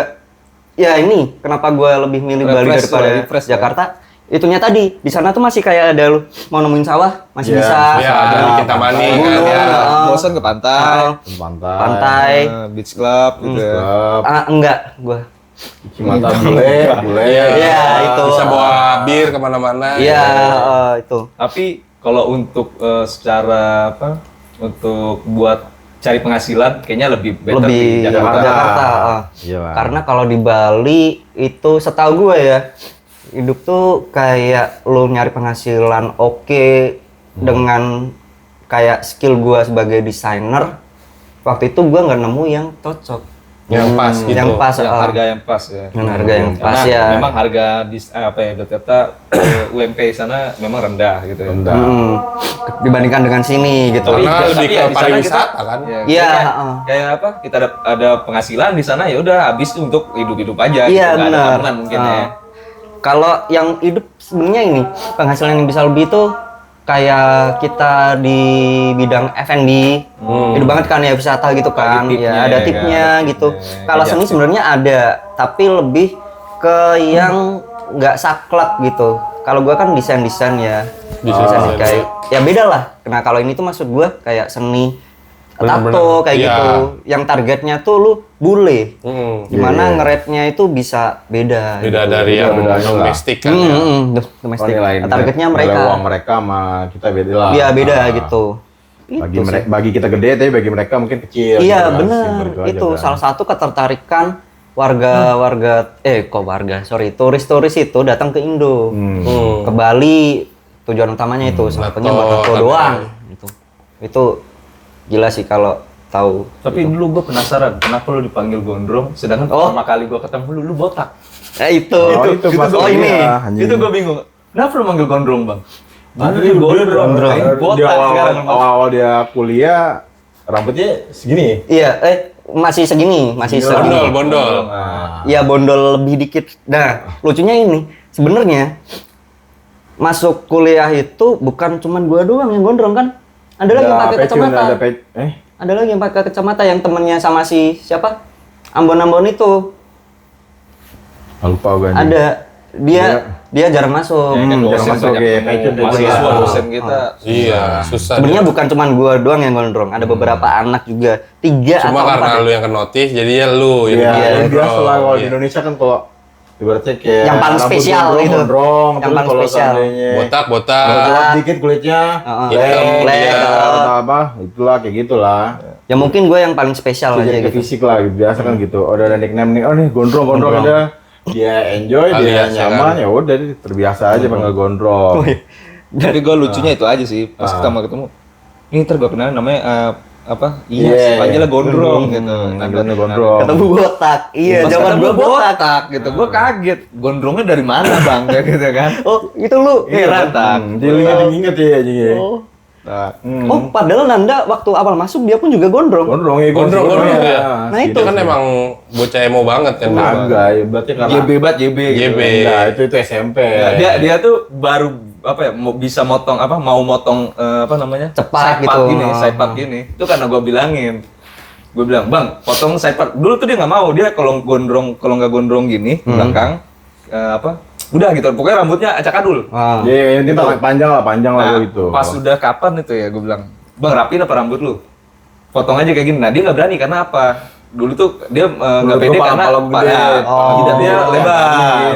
ya ini kenapa gue lebih milih Bali Refresh daripada lah, refresh Jakarta. Itunya tadi, di sana tuh masih kayak ada lu mau nemuin sawah, masih Iya, bisa. Iya, ada bikin tamani kan gunung, ya. Bosan ke pantai, Pantai. Pantai. beach club gitu ya. Klub. Enggak, gue. Cimata bule. Iya, itu. Bisa bawa bir kemana-mana. Iya, itu. Tapi kalau untuk secara apa? Untuk buat cari penghasilan kayaknya lebih better Lebih di Jakarta. Jakarta. Iya lah. Karena kalau di Bali itu setahu gue ya, hidup tuh kayak lu nyari penghasilan oke dengan kayak skill gue sebagai desainer. Waktu itu gue nggak nemu yang cocok. Yang pas gitu. Yang pas, Yang harga yang pas ya. dengan harga yang pas Karena ya. memang harga di apa ya Jakarta UMP sana memang rendah gitu ya. Rendah. Dibandingkan dengan sini gitu. Karena lebih Tapi ke ya di sana pariwisata kita- kan. Ya, Iya, kayak apa? Kita ada penghasilan di sana ya udah habis untuk hidup-hidup aja. Iya, Nggak ada benar. tabungan mungkin ya. Kalau yang hidup sebenarnya ini penghasilan yang bisa lebih itu kayak kita di bidang F&B, hidup banget kan ya wisata gitu kan, tipnya, ya ada ya tipnya kan, gitu. tipnya. Kalau seni sebenarnya ada, tapi lebih ke yang nggak saklek gitu. Kalau gua kan desain ya, Desain. kayak ya beda lah. Nah kalau ini tuh maksud gua kayak seni Bener-bener, tato kayak iya. gitu, yang targetnya tuh lu bule. Iya. Gimana nge-rate-nya itu bisa beda. Beda gitu. dari yang bedanya lah. domestik kan ya. Domestik. Nilai Targetnya nilai mereka. uang mereka sama kita beda lah. Iya beda Nah, gitu. Bagi Itu sih. bagi kita gede tapi bagi mereka mungkin kecil. Iya gitu kan. benar. Simpel Itu aja kan. salah satu ketertarikan turis-turis itu datang ke Indo. Ke Bali tujuan utamanya itu salah satunya buat Nato, tato kan doang gitu. Itu gila sih kalau tahu. Tapi dulu gue penasaran kenapa lu dipanggil gondrong sedangkan pertama kali gue ketemu lu botak. Itu. itu pas Oh ini. iya, anjing. Itu gue bingung. Kenapa lu manggil gondrong, Bang? Dia gondrong. Dia Botak sekarang. Bang. awal dia kuliah rambutnya segini. Iya, masih segini, masih segini. Bondol. Nah, Ya bondol lebih dikit. Nah, lucunya ini, sebenarnya masuk kuliah itu bukan cuman gua doang yang gondrong kan? Ada lagi yang pakai peci, kacamata. ada peci. Ada lagi yang pakai kacamata yang temennya sama si siapa? Ambon-Ambon itu. Lupa gue. Ada dia jarang masuk. Ya, kan jarang dosen masuk, banyak ya, ketemu. kayak itu dia. Mahasiswa Iya. dosen kita. Iya, susah. Sebenarnya bukan cuman gua doang yang gondrong, ada beberapa anak juga. 3 Cuma atau 4. karena lu yang ke notice jadinya lu Iya, yang yang biasa lah kalau di Iya. Indonesia kan kalau ibaratnya kayak Yang paling rambut spesial gondrong, gitu. gondrong, Yang terus paling kalau spesial. seandainya botak. gelap dikit kulitnya, Hitam, black, iya. atau apa, itulah kayak gitulah. Ya mungkin gue yang paling spesial aja Jadi gitu. fisik lah, gitu. Biasa kan gitu. Oh, udah ada nickname nih, oh nih gondrong ada. Dia enjoy, dia Alias, ya nyaman, kan? ya udah dia terbiasa aja panggil gondrong. Tapi gue lucunya itu aja sih pas pertama ketemu. Ini ntar gue kenal namanya apa? Iya, Iya, panggilnya gondrong gitu. Panggilannya gondrong. Ketemu botak. Iya, Pas zaman ketemu gua botak. gitu. Gue kaget. Gondrongnya dari mana, Bang? Kayak gitu kan. Oh, itu lu. Heran. botak. Dia inget ya jadi. Oh. Nah, Oh, padahal Nanda waktu awal masuk dia pun juga gondrong. gondrong ya Gondrong ya. Nah, itu. Dia kan emang bocah emo banget kan. Agak, ya, berarti karena JB banget JB gitu. JB. Nah, itu SMP. Nah, dia tuh baru apa ya bisa motong apa mau motong apa namanya Cepat side part gitu. gini side part gini itu karena gue bilangin gue bilang bang potong side part dulu tuh dia nggak mau dia kalau nggak gondrong gini belakang apa udah gitu pokoknya rambutnya acak adul. Ya, yang penting panjang lah Nah, gitu. pas sudah kapan itu ya gue bilang bang rapiin apa rambut lu potong aja kayak gini nah dia nggak berani karena apa dulu tuh dia nggak pede karena jidatnya lebar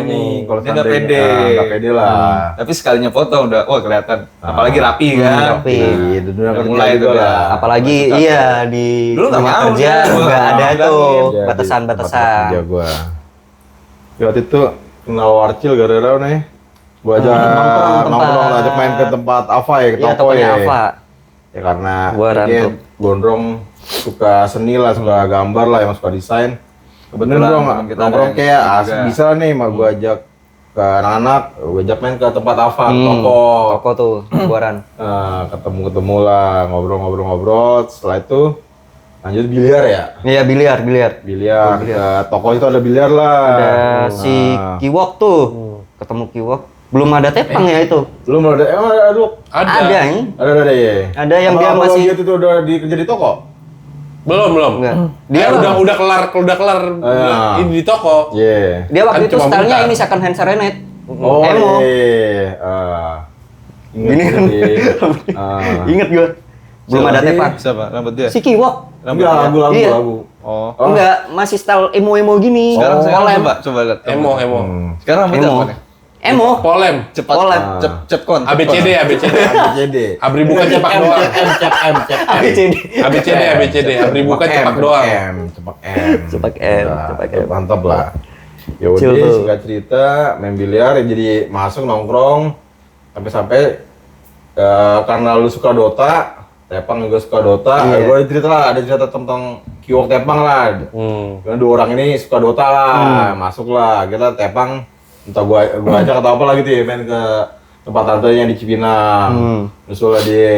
Kalau dia nggak pede nggak pede lah. tapi sekalinya foto udah wah kelihatan apalagi rapi kan Rapi. Iya, itu udah mulai juga itu lah. Apalagi iya di Dulu nggak dunia mau kerja dia, gua nggak ada bilangin. tuh Iya, di batasan-batasan. kerja gua. Ya, waktu itu kenal Warcil gara-gara nih. Gua aja nongkrong ajak main ke tempat Ava ya, ke Iya, toko tokonya ya. Ava. Ya karena Gua dia rantau. gondrong suka seni lah, suka gambar lah, emang suka desain. Kebetulan gua teman kita nongkrong ada kayak yang asik juga. bisa nih, mah gua ajak ke anak-anak, gua ajak main ke tempat Ava, Hmm. toko. Toko tuh, buaran. Ketemu lah, ngobrol-ngobrol. Setelah itu lanjut biliar ya. Iya, biliar. Biliar. Ke toko itu ada biliar lah. Ada si Kiwok tuh. Ketemu Kiwok. Belum ada tepang ya itu. Belum ada, emang ada lu? Ada nih. Ada ya. Ada yang dia masih Gitu tuh udah kerja di toko. Belum. enggak. Dia udah kelar Ah. ini di toko. Iya. Dia waktu Kan itu cuma stylenya bentar. ini second hand serenade. Oh, Emo. Ini kan. Ingat gua. Belum ada tepang. Siapa? Rambut dia? Si Kiwok. Enggak, lagu. Iya. Oh. Enggak, masih style emo-emo gini. Sekarang Polem. coba lihat. Emo. Sekarang rambutnya Emo. apa nih? Emo. Polem. Cepat. Polem. Cepkon. ABCD. ABCD. Abri buka cepak doang. Cep M. ABCD. Abri buka cepak doang. Cepak M. Cepak M. Nah, Cepak itu M. mantap lah. Ya udah, Chill tuh. singkat cerita main biliar ya, jadi masuk nongkrong sampai karena lu suka Dota, Tepang juga suka Dota. Iya. Gue ada cerita tentang Kiwok Tepang lah. Karena dua orang ini suka Dota lah, masuk lah. Kita Tepang, entah gua ajak atau apa lah gitu ya, main ke tempat tantenya di Cipinang. Terus lah dia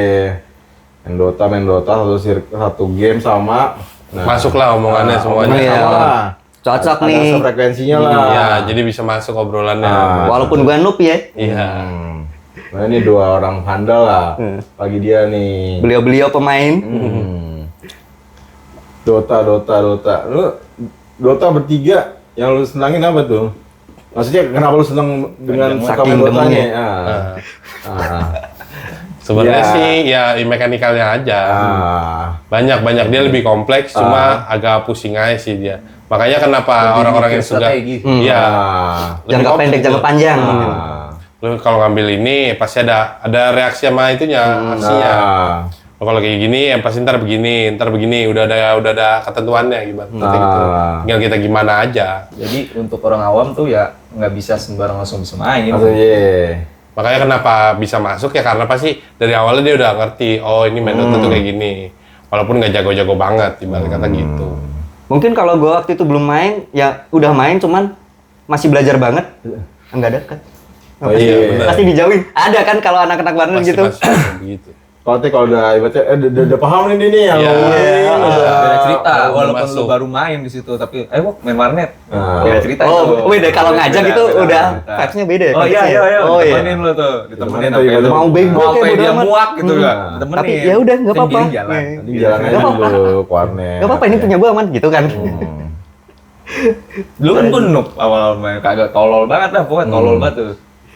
main Dota satu game sama. Masuklah omongannya semuanya. Iya. Sama lah. Cocok Ada nih. frekuensinya lah. Iya, jadi bisa masuk obrolannya. Walaupun gua noob ya. Iya. Nah ini dua orang handal lah. Pagi dia nih. Beliau-beliau pemain. Dota. Lu Dota bertiga yang lu senangin apa tuh? Maksudnya kenapa lu seneng dengan suka Saking main Dotanya? demennya. Sebenarnya Iya. sih ya mekanikalnya aja. Banyak dia lebih kompleks, cuma agak pusing aja sih dia. Makanya kenapa orang-orang yang suka iya lebih Jangka kompleks pendek, jangka tuh. panjang. Lu kalau ngambil ini pasti ada reaksi sama itunya, aksinya. Kalau kayak gini yang pasti ntar begini, udah ada ketentuannya gimana. Gitu. Tinggal kita gimana aja. Jadi untuk orang awam tuh ya nggak bisa sembarang langsung bisa main. Makanya kenapa bisa masuk ya karena pasti dari awalnya dia udah ngerti, oh ini main Dota tuh kayak gini. Walaupun nggak jago-jago banget, ibarat kata gitu. Mungkin kalau gua waktu itu belum main, ya udah main cuman masih belajar banget. Enggak ada kan? Oh iya, benar. Pasti dijauhin. Ada kan kalau anak-anak baru Pasti gitu. masuk begitu. Kalau udah ibaratnya udah paham nih dia nih yang Iya. Beda cerita, Baru walaupun masuk. lu baru main di situ, tapi wok main warnet. Ah. Beda cerita itu. Oh, beda kalau ngajak Beda, itu beda, udah beda. vibes-nya beda ya? Oh iya, Oh iya. ditemenin lu tuh, ditemenin Ditemenin sampai tuh, lu mau bego mau kayak sampai bodo dia amat. muak gitu kan. Ditemenin. Tapi ya udah nggak apa-apa. Sendiri jalan. Iya. Nanti jalan aja Nggak apa-apa. dulu ke warnet. Gak apa-apa, ini punya gua aman gitu kan. Dulu kan gue noob awal main, kagak tolol banget lah, pokoknya tolol banget tuh.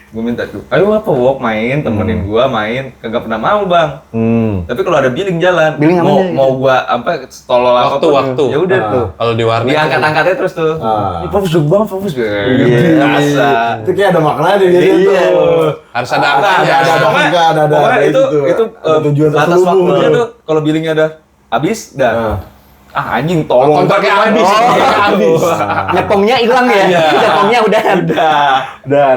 Gue minta tuh, ayo apa Wok main, temenin gua main, kagak pernah mau bang. Tapi kalau ada billing jalan, Billing mau aman deh. mau gua apa tolol Waktu. ya udah tuh. Kalau di warnet Diangkat-angkatnya terus tuh. Ini fokus dong bang, fokus. Biasa. Itu kayak ada maknanya di situ. Iya. harus ada Ada, angkanya. ada. Pokoknya itu Ada tujuan batas terselubung. waktunya tuh kalau billingnya udah habis dah. Anjing tolong Kontraknya habis. habis. Nyepongnya hilang ya. Nyepongnya udah. Dan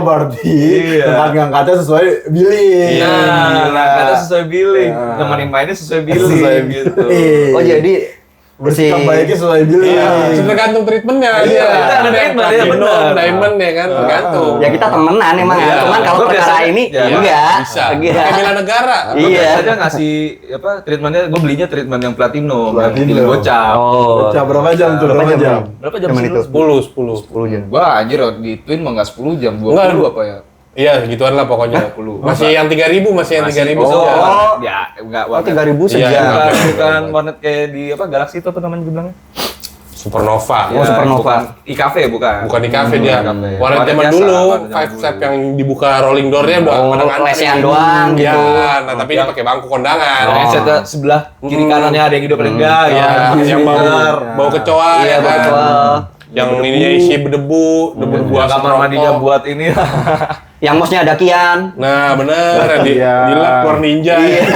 berarti tempat ngangkatnya sesuai billing. Nah, kata sesuai billing, nemenin mainnya sesuai billing Sesuai gitu. Oh jadi bersikap baiknya sesuai billing. Tergantung treatmentnya. Iya, Dia ada treatment, ya, platinum, benar. diamond ya kan, tergantung. ya kita temenan emang ya. Iya. Cuman kalau Gua perkara biasanya- ini ya, enggak. Bisa. Enggak. Kayak bela negara. Gue Iya. biasanya ngasih apa treatmentnya, gue belinya treatment yang platinum, Platinum. billing gocap. Oh. Bocah berapa jam tuh? Berapa jam? Berapa jam Cuman sih itu. lu? 10 jam. Gua anjir di Twin mah nggak 10 jam, 20 Enggak. apa ya? Iya, gituan lah pokoknya. 20. Masih yang 3.000, masih yang 3.000 Oh, saja. ya enggak Oh 3.000 Iya, sejam. iya. bukan warnet kayak di apa Galaxy itu apa namanya dibilangnya? Supernova. Oh, Supernova. bukan IKV bukan. Bukan di cafe dia. cafe. Warnet zaman biasa, dulu, warnet zaman five dulu. step yang dibuka rolling door-nya udah Oh, pada ngantri. lesehan doang gitu. Iya, nah tapi ini pakai bangku kondangan. Nah, headsetnya sebelah kiri kanannya ada yang hidup ada yang enggak Iya, ya. yang bau Bener. bau kecoa Iya, ya kan. betul. Yang ininya isi debu buah Yang kamar mandinya buat ini. Yang mosnya ada Kian. Nah, bener. Di lab keluar ninja. Iya.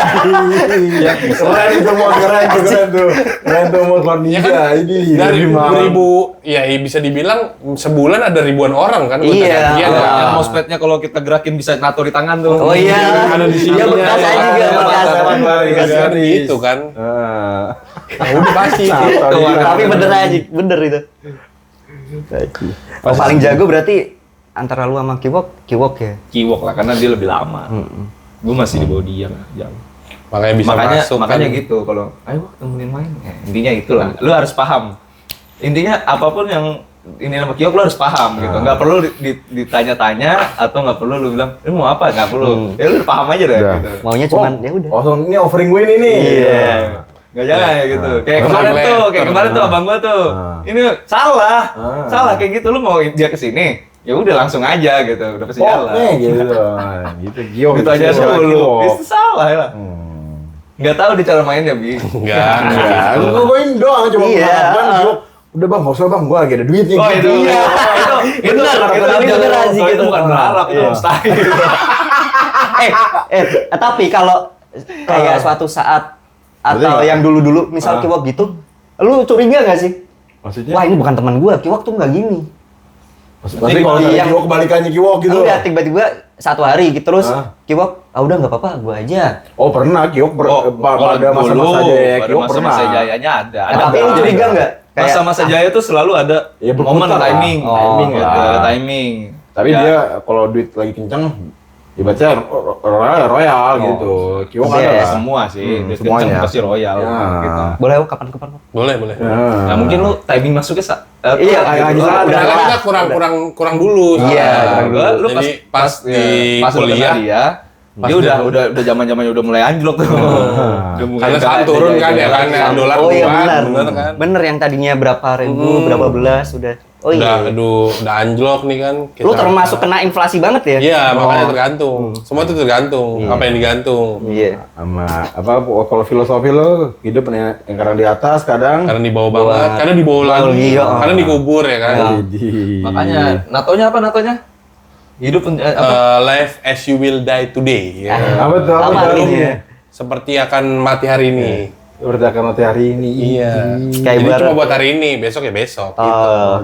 Keren itu mau keren tuh. Keren tuh mau keluar Ya ninja. kan, Ini dari malam. 1000, ya bisa dibilang sebulan ada ribuan orang kan. Iya. Yang mousepadnya kalau kita gerakin bisa nato di tangan tuh. Oh iya. Ada di sini. Iya, bekas saya juga bekas. Kan gitu kan. Nah, udah pasti itu. Tapi bener aja, bener itu. Oh, paling jago berarti antara lu sama Kiwok ya? Kiwok lah, karena dia lebih lama. Gue masih di bawah dia lah, jauh. Makanya bisa masuk makanya kan. gitu, kalau ayo temenin main. Intinya itulah, lu harus paham. Intinya apapun yang ini sama Kiwok lu harus paham gitu. Nggak perlu ditanya-tanya atau nggak perlu lu bilang, lu mau apa? Nggak perlu. Ya lu paham aja deh. Udah. Gitu. Maunya cuman ya udah. Oh, ini offering gue ini nih. Iya. Nggak jangan ya gitu. Kayak kemarin tuh abang gua tuh. Ini salah kayak gitu. Lu mau dia kesini, ya udah langsung aja gitu. Udah pasti jalan. Gitu. Gitu Gio. Gitu aja dulu. Itu salah ya. Nggak tahu dia cara mainnya, Bi. Enggak. Gue ini doang cuma Iya. mengharapkan Gio. Udah bang, nggak usah bang, gue lagi ada duitnya. Oh itu, Iya. itu bener aja gitu. Itu bukan berharap, itu mustahil. Tapi kalau kayak suatu saat atau Berarti yang dulu-dulu misal Kiwok gitu, lu curiga nggak sih? Maksudnya? Wah, ini bukan teman gua, Kiwok tuh nggak gini. Maksudnya kalau Iya. Gio kebalikannya Gio gitu. Enggak, tiba-tiba satu hari gitu terus Ah. Kiwok, udah nggak apa-apa, gua aja. Oh pernah Gio pada masa-masa jaya Gio pernah. Masa jayanya ada. Tapi lu curiga nggak? Masa-masa jaya tuh selalu ada Ya, berputar momen lah. timing, Timing gitu, lah. ada timing. Tapi Ya. dia kalau duit lagi kenceng, ibaratnya royal gitu. Gio kan Iya, ada lah. Semua sih, duit semuanya. kenceng pasti royal Ya. gitu. Boleh kapan-kapan. Boleh. Nah, mungkin lu timing masuknya Iya, kayak udah udah Karena kita kurang dulu. Iya, Gua lu Jadi pas di pas lu kuliah, kenal dia udah zaman-zamannya udah mulai anjlok tuh. Udah mulai karena saham turun kan ya kan, dolar Oh iya kuat, benar. kan. Bener yang tadinya berapa ribu, berapa belas udah. Oh iya. Udah anjlok nih kan. Lu termasuk kena inflasi banget ya? Iya, makanya tergantung. Semua itu tergantung. Apa yang digantung? Iya. Sama apa kalau filosofi lo hidup yang kadang di atas kadang Kadang di bawah banget, kadang di bawah lagi, iya. kadang dikubur ya kan. Makanya natonya apa natonya? Hidup Life as you will die today. Ya. apa tuh Apa tuh? artinya? Seperti akan mati hari ini. Berarti akan mati hari ini. Iya. Kayak Jadi ibarat- cuma buat hari ini, besok ya besok.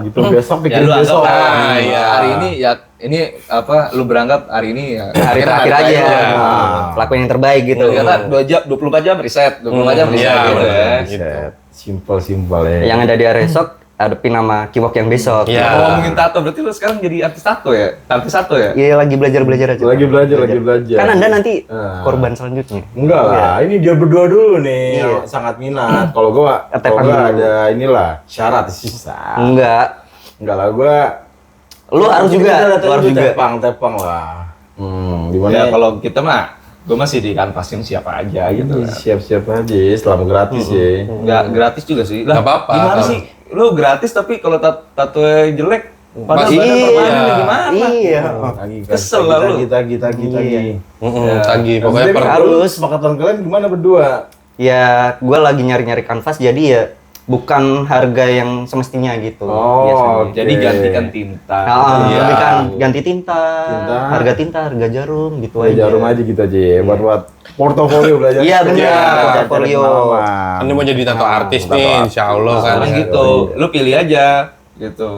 Gitu besok ya pikir lu besok. anggap iya. hari ini ya ini apa lu beranggap hari ini ya Hari terakhir aja. Nah. Lakuin yang terbaik gitu. Gitu. Kata 2 jam 24 jam reset, 24 jam reset Iya, gitu bener. ya. Gitu. Simpel ya. Yang ada di hari esok hadapin nama Kiwok yang besok. Iya. Kalau ngomongin tato berarti lu sekarang jadi artis tato ya? Artis tato ya? Iya, lagi belajar aja. Lagi belajar. Kan Anda nanti Ah. korban selanjutnya. Enggak lah, ini dia berdua dulu nih Iya. yang sangat minat. Kalau gua Ketepan dulu. ada inilah syarat sisa. Enggak. Enggak lah gua. Lu harus juga, lu harus juga. Tepang lah. Gimana? Ya kalau kita mah gue masih di kanvasin siapa aja gitu. Siap-siap aja, selama gratis ya. Nggak gratis juga sih. Nggak apa-apa. Gimana sih? Lu gratis tapi kalau tato jelek, padahal Pasti badan iya. permanen gimana? Iya. Kesel lah lu. Kita. Tagih. Pokoknya Maksudnya harus. Kesepakatan kalian gimana berdua? Ya, gua lagi nyari-nyari kanvas jadi ya bukan harga yang semestinya gitu. Oh, biasanya. oke. Jadi gantikan tinta. Iya. Iya. Kan ganti tinta, Tinta. harga jarum gitu Kayak aja. jarum aja gitu aja ya, buat portofolio belajar. Iya, benar. Iya, Portofolio. pengalaman. kan dia mau jadi tato artis nih, insya Allah kan. Sekarang gitu, lu pilih aja gitu.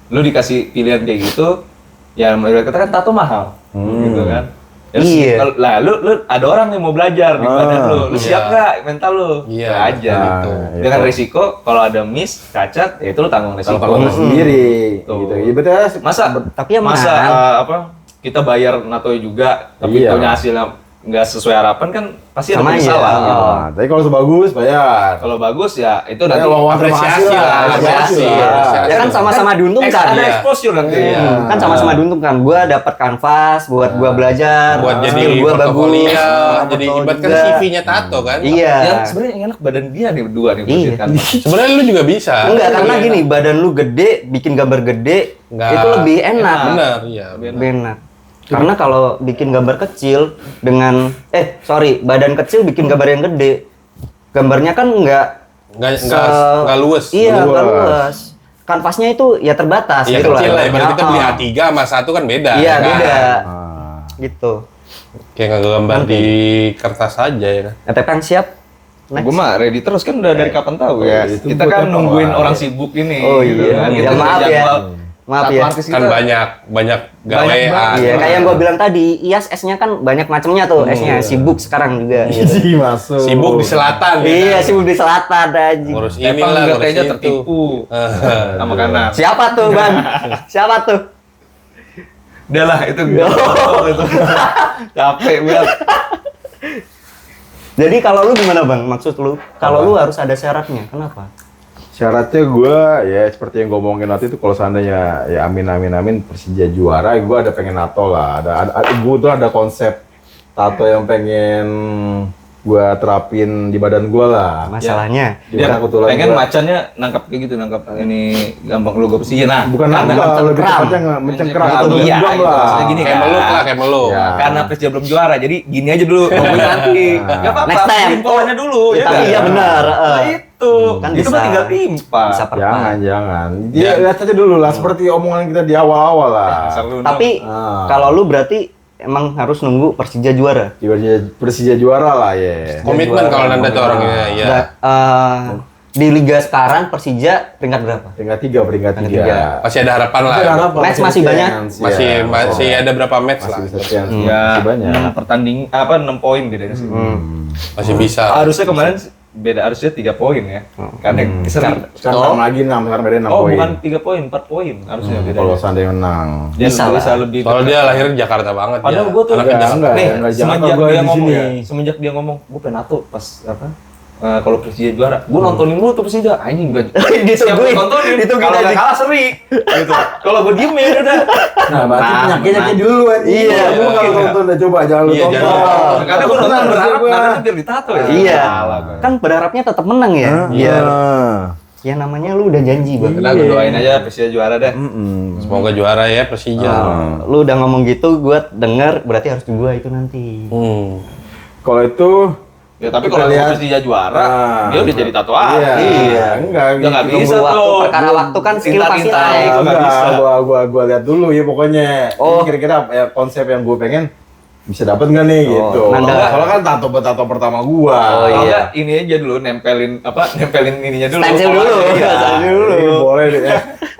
Lu dikasih pilihan kayak gitu, ya menurut kita kan tato mahal, gitu kan. Terus, Iya. lah lu ada orang yang mau belajar di badan lu siap nggak mental lu? Iya. Nggak aja gitu. iya. Dengan risiko kalau ada miss, cacat, ya itu lu tanggung resiko. Kalau sendiri Tuh. gitu. Ya betul. Masa ya masa mahal. apa kita bayar natoy juga tapi Iya. punya hasilnya nggak sesuai harapan kan pasti ada Sama aja. masalah gitu. Nah, tapi kalau sebagus bayar. Kalau bagus ya itu Ya, nanti wawasan apresiasi hasil lah, apresiasi apresiasi. lah. Ya kan sama-sama diuntungkan. ada Ya. exposure nanti. Iya. Kan sama-sama diuntungkan. Gua dapat kanvas buat gua belajar, Buat jadi skill gua bagus. portofolio, foto jadi ibarat kan juga. CV-nya tato kan. Iya. Yang sebenarnya yang enak badan dia nih berdua nih Iya. kan. Sebenarnya lu juga bisa. Enggak, karena gini, badan lu gede, bikin gambar gede, Enggak. itu lebih enak. Benar, iya. Lebih enak. Karena kalau bikin gambar kecil dengan badan kecil bikin gambar yang gede. Gambarnya kan enggak Nggak luwes. Iya, Luwes. enggak luas. kanvasnya itu ya terbatas Iya gitu kecil lah, ibarat kita beli Ah, A3 sama 1 kan beda. Iya, kan? beda. Ah. Gitu. Kayak nggak gambar di kertas aja ya kan. Tepang siap? Next. Gue mah ready terus kan udah dari kapan tahu ya. itu Kita gua kan tepang nungguin lah. orang sibuk ini. Oh, gitu iya. kan. Ya, Kita maaf udah ya. jadwal. Maaf Satu ya. artis Kan kita- banyak gawean. banget. Iya, kayak yang gua bilang tadi, IAS S-nya kan banyak macamnya tuh, S-nya sibuk sekarang juga. Isi masuk. Sibuk di selatan. ya Iya, kan? sibuk di selatan aja. Ngurus Tepang inilah, juga ngurus kayaknya itu. tertipu sama kanan. Siapa tuh, Bang? Siapa tuh? Udah lah itu. Itu. Capek banget. Jadi kalau lu gimana, Bang? Maksud lu, kalau lu harus ada syaratnya. Kenapa? Syaratnya gue ya seperti yang gue omongin waktu itu, kalau seandainya ya amin Persija juara, gue ada pengen tato lah. Gue tuh ada konsep tato yang pengen gue terapin di badan gue lah. Masalahnya. Di mana kebetulan Pengen gua- macannya nangkap kayak gitu, nangkap ini gampang logo Persija. Nah, bukan karena nangkap, lebih mencengkram. tepatnya mencengkram atau Iya, menggenggam gitu. lah. Maksudnya gini Kayak kan. meluk lah, kayak meluk. Ya. Karena Persija belum juara, jadi gini aja dulu, ngomongin nanti. Gak apa-apa, Next time. timpalnya dulu. Ya, tapi kan? iya benar. Nah, itu. Kan Itu bisa. mah tinggal timpa. Bisa perpan. Jangan. Dia lihat aja dulu lah, seperti omongan kita di awal-awal lah. Asal lu Tapi Ah. kalau lu berarti emang harus nunggu Persija juara. Persija juara lah ya. Komitmen kalau Nanda tuh orangnya, ya. Nggak, di liga sekarang Persija peringkat berapa? Peringkat tiga. tiga. Masih ada harapan lah. Masih ada harapan, Match masih banyak? Masih ada berapa match lah. Masih bisa chance, ya, masih banyak. 6 poin bedanya sih. Masih bisa. Harusnya kemarin beda, harusnya 3 poin ya. Karena sering. Sekarang lagi 6, sekarang beda 6 Oh, poin. bukan 3 poin, 4 poin harusnya beda. Kalau seandainya menang. Dia Bisa bisa lah. lebih. Soalnya dia lahir di Jakarta banget. Padahal dia. gua tuh Anaknya Jakarta. enggak, nih, enggak, Jakarta semenjak gua dia di ngomong sini. ya, semenjak dia ngomong, gue pengen nato pas apa? Kalau Persija juara, gue nontonin mulu tuh Persija, anjing gue. Ditungguin. Siap gua tontonin, Ditungguin kalau nggak aja. kalah seri, gitu. Kalau gue diem ya udah. Nah, berarti penyakitnya kayak dulu kan. Iya, Lu kalau mungkin nonton udah coba jangan lu Iya, tonton. jangan. Karena gue nonton Benar, berharap gua. nanti biar ditato ya. Iya. Salah gua. Kan berharapnya tetap menang ya. Iya. Ya namanya lu udah janji, Bang. Udah gue doain aja Persija juara deh. Semoga juara ya Persija. Lu udah ngomong gitu, gua denger berarti harus gua itu nanti. Kalau itu Ya tapi Kita kalau lihat. Persija juara, Nah. dia udah jadi tatoan. Iya, enggak. Udah nggak gitu. bisa Tunggu waktu, tuh. perkara waktu kan skill pasti Tinta-tinta naik. itu nggak bisa. Gua lihat dulu ya pokoknya. Oh. Ini kira-kira ya, konsep yang gue pengen bisa dapat nggak nih Oh, gitu. Nanda. Soalnya kan tato pertama gua. Oh, Kalau iya. nggak, ini aja dulu nempelin ininya dulu. Stensil dulu. Iya. Stensil dulu. Ini boleh deh. Ya.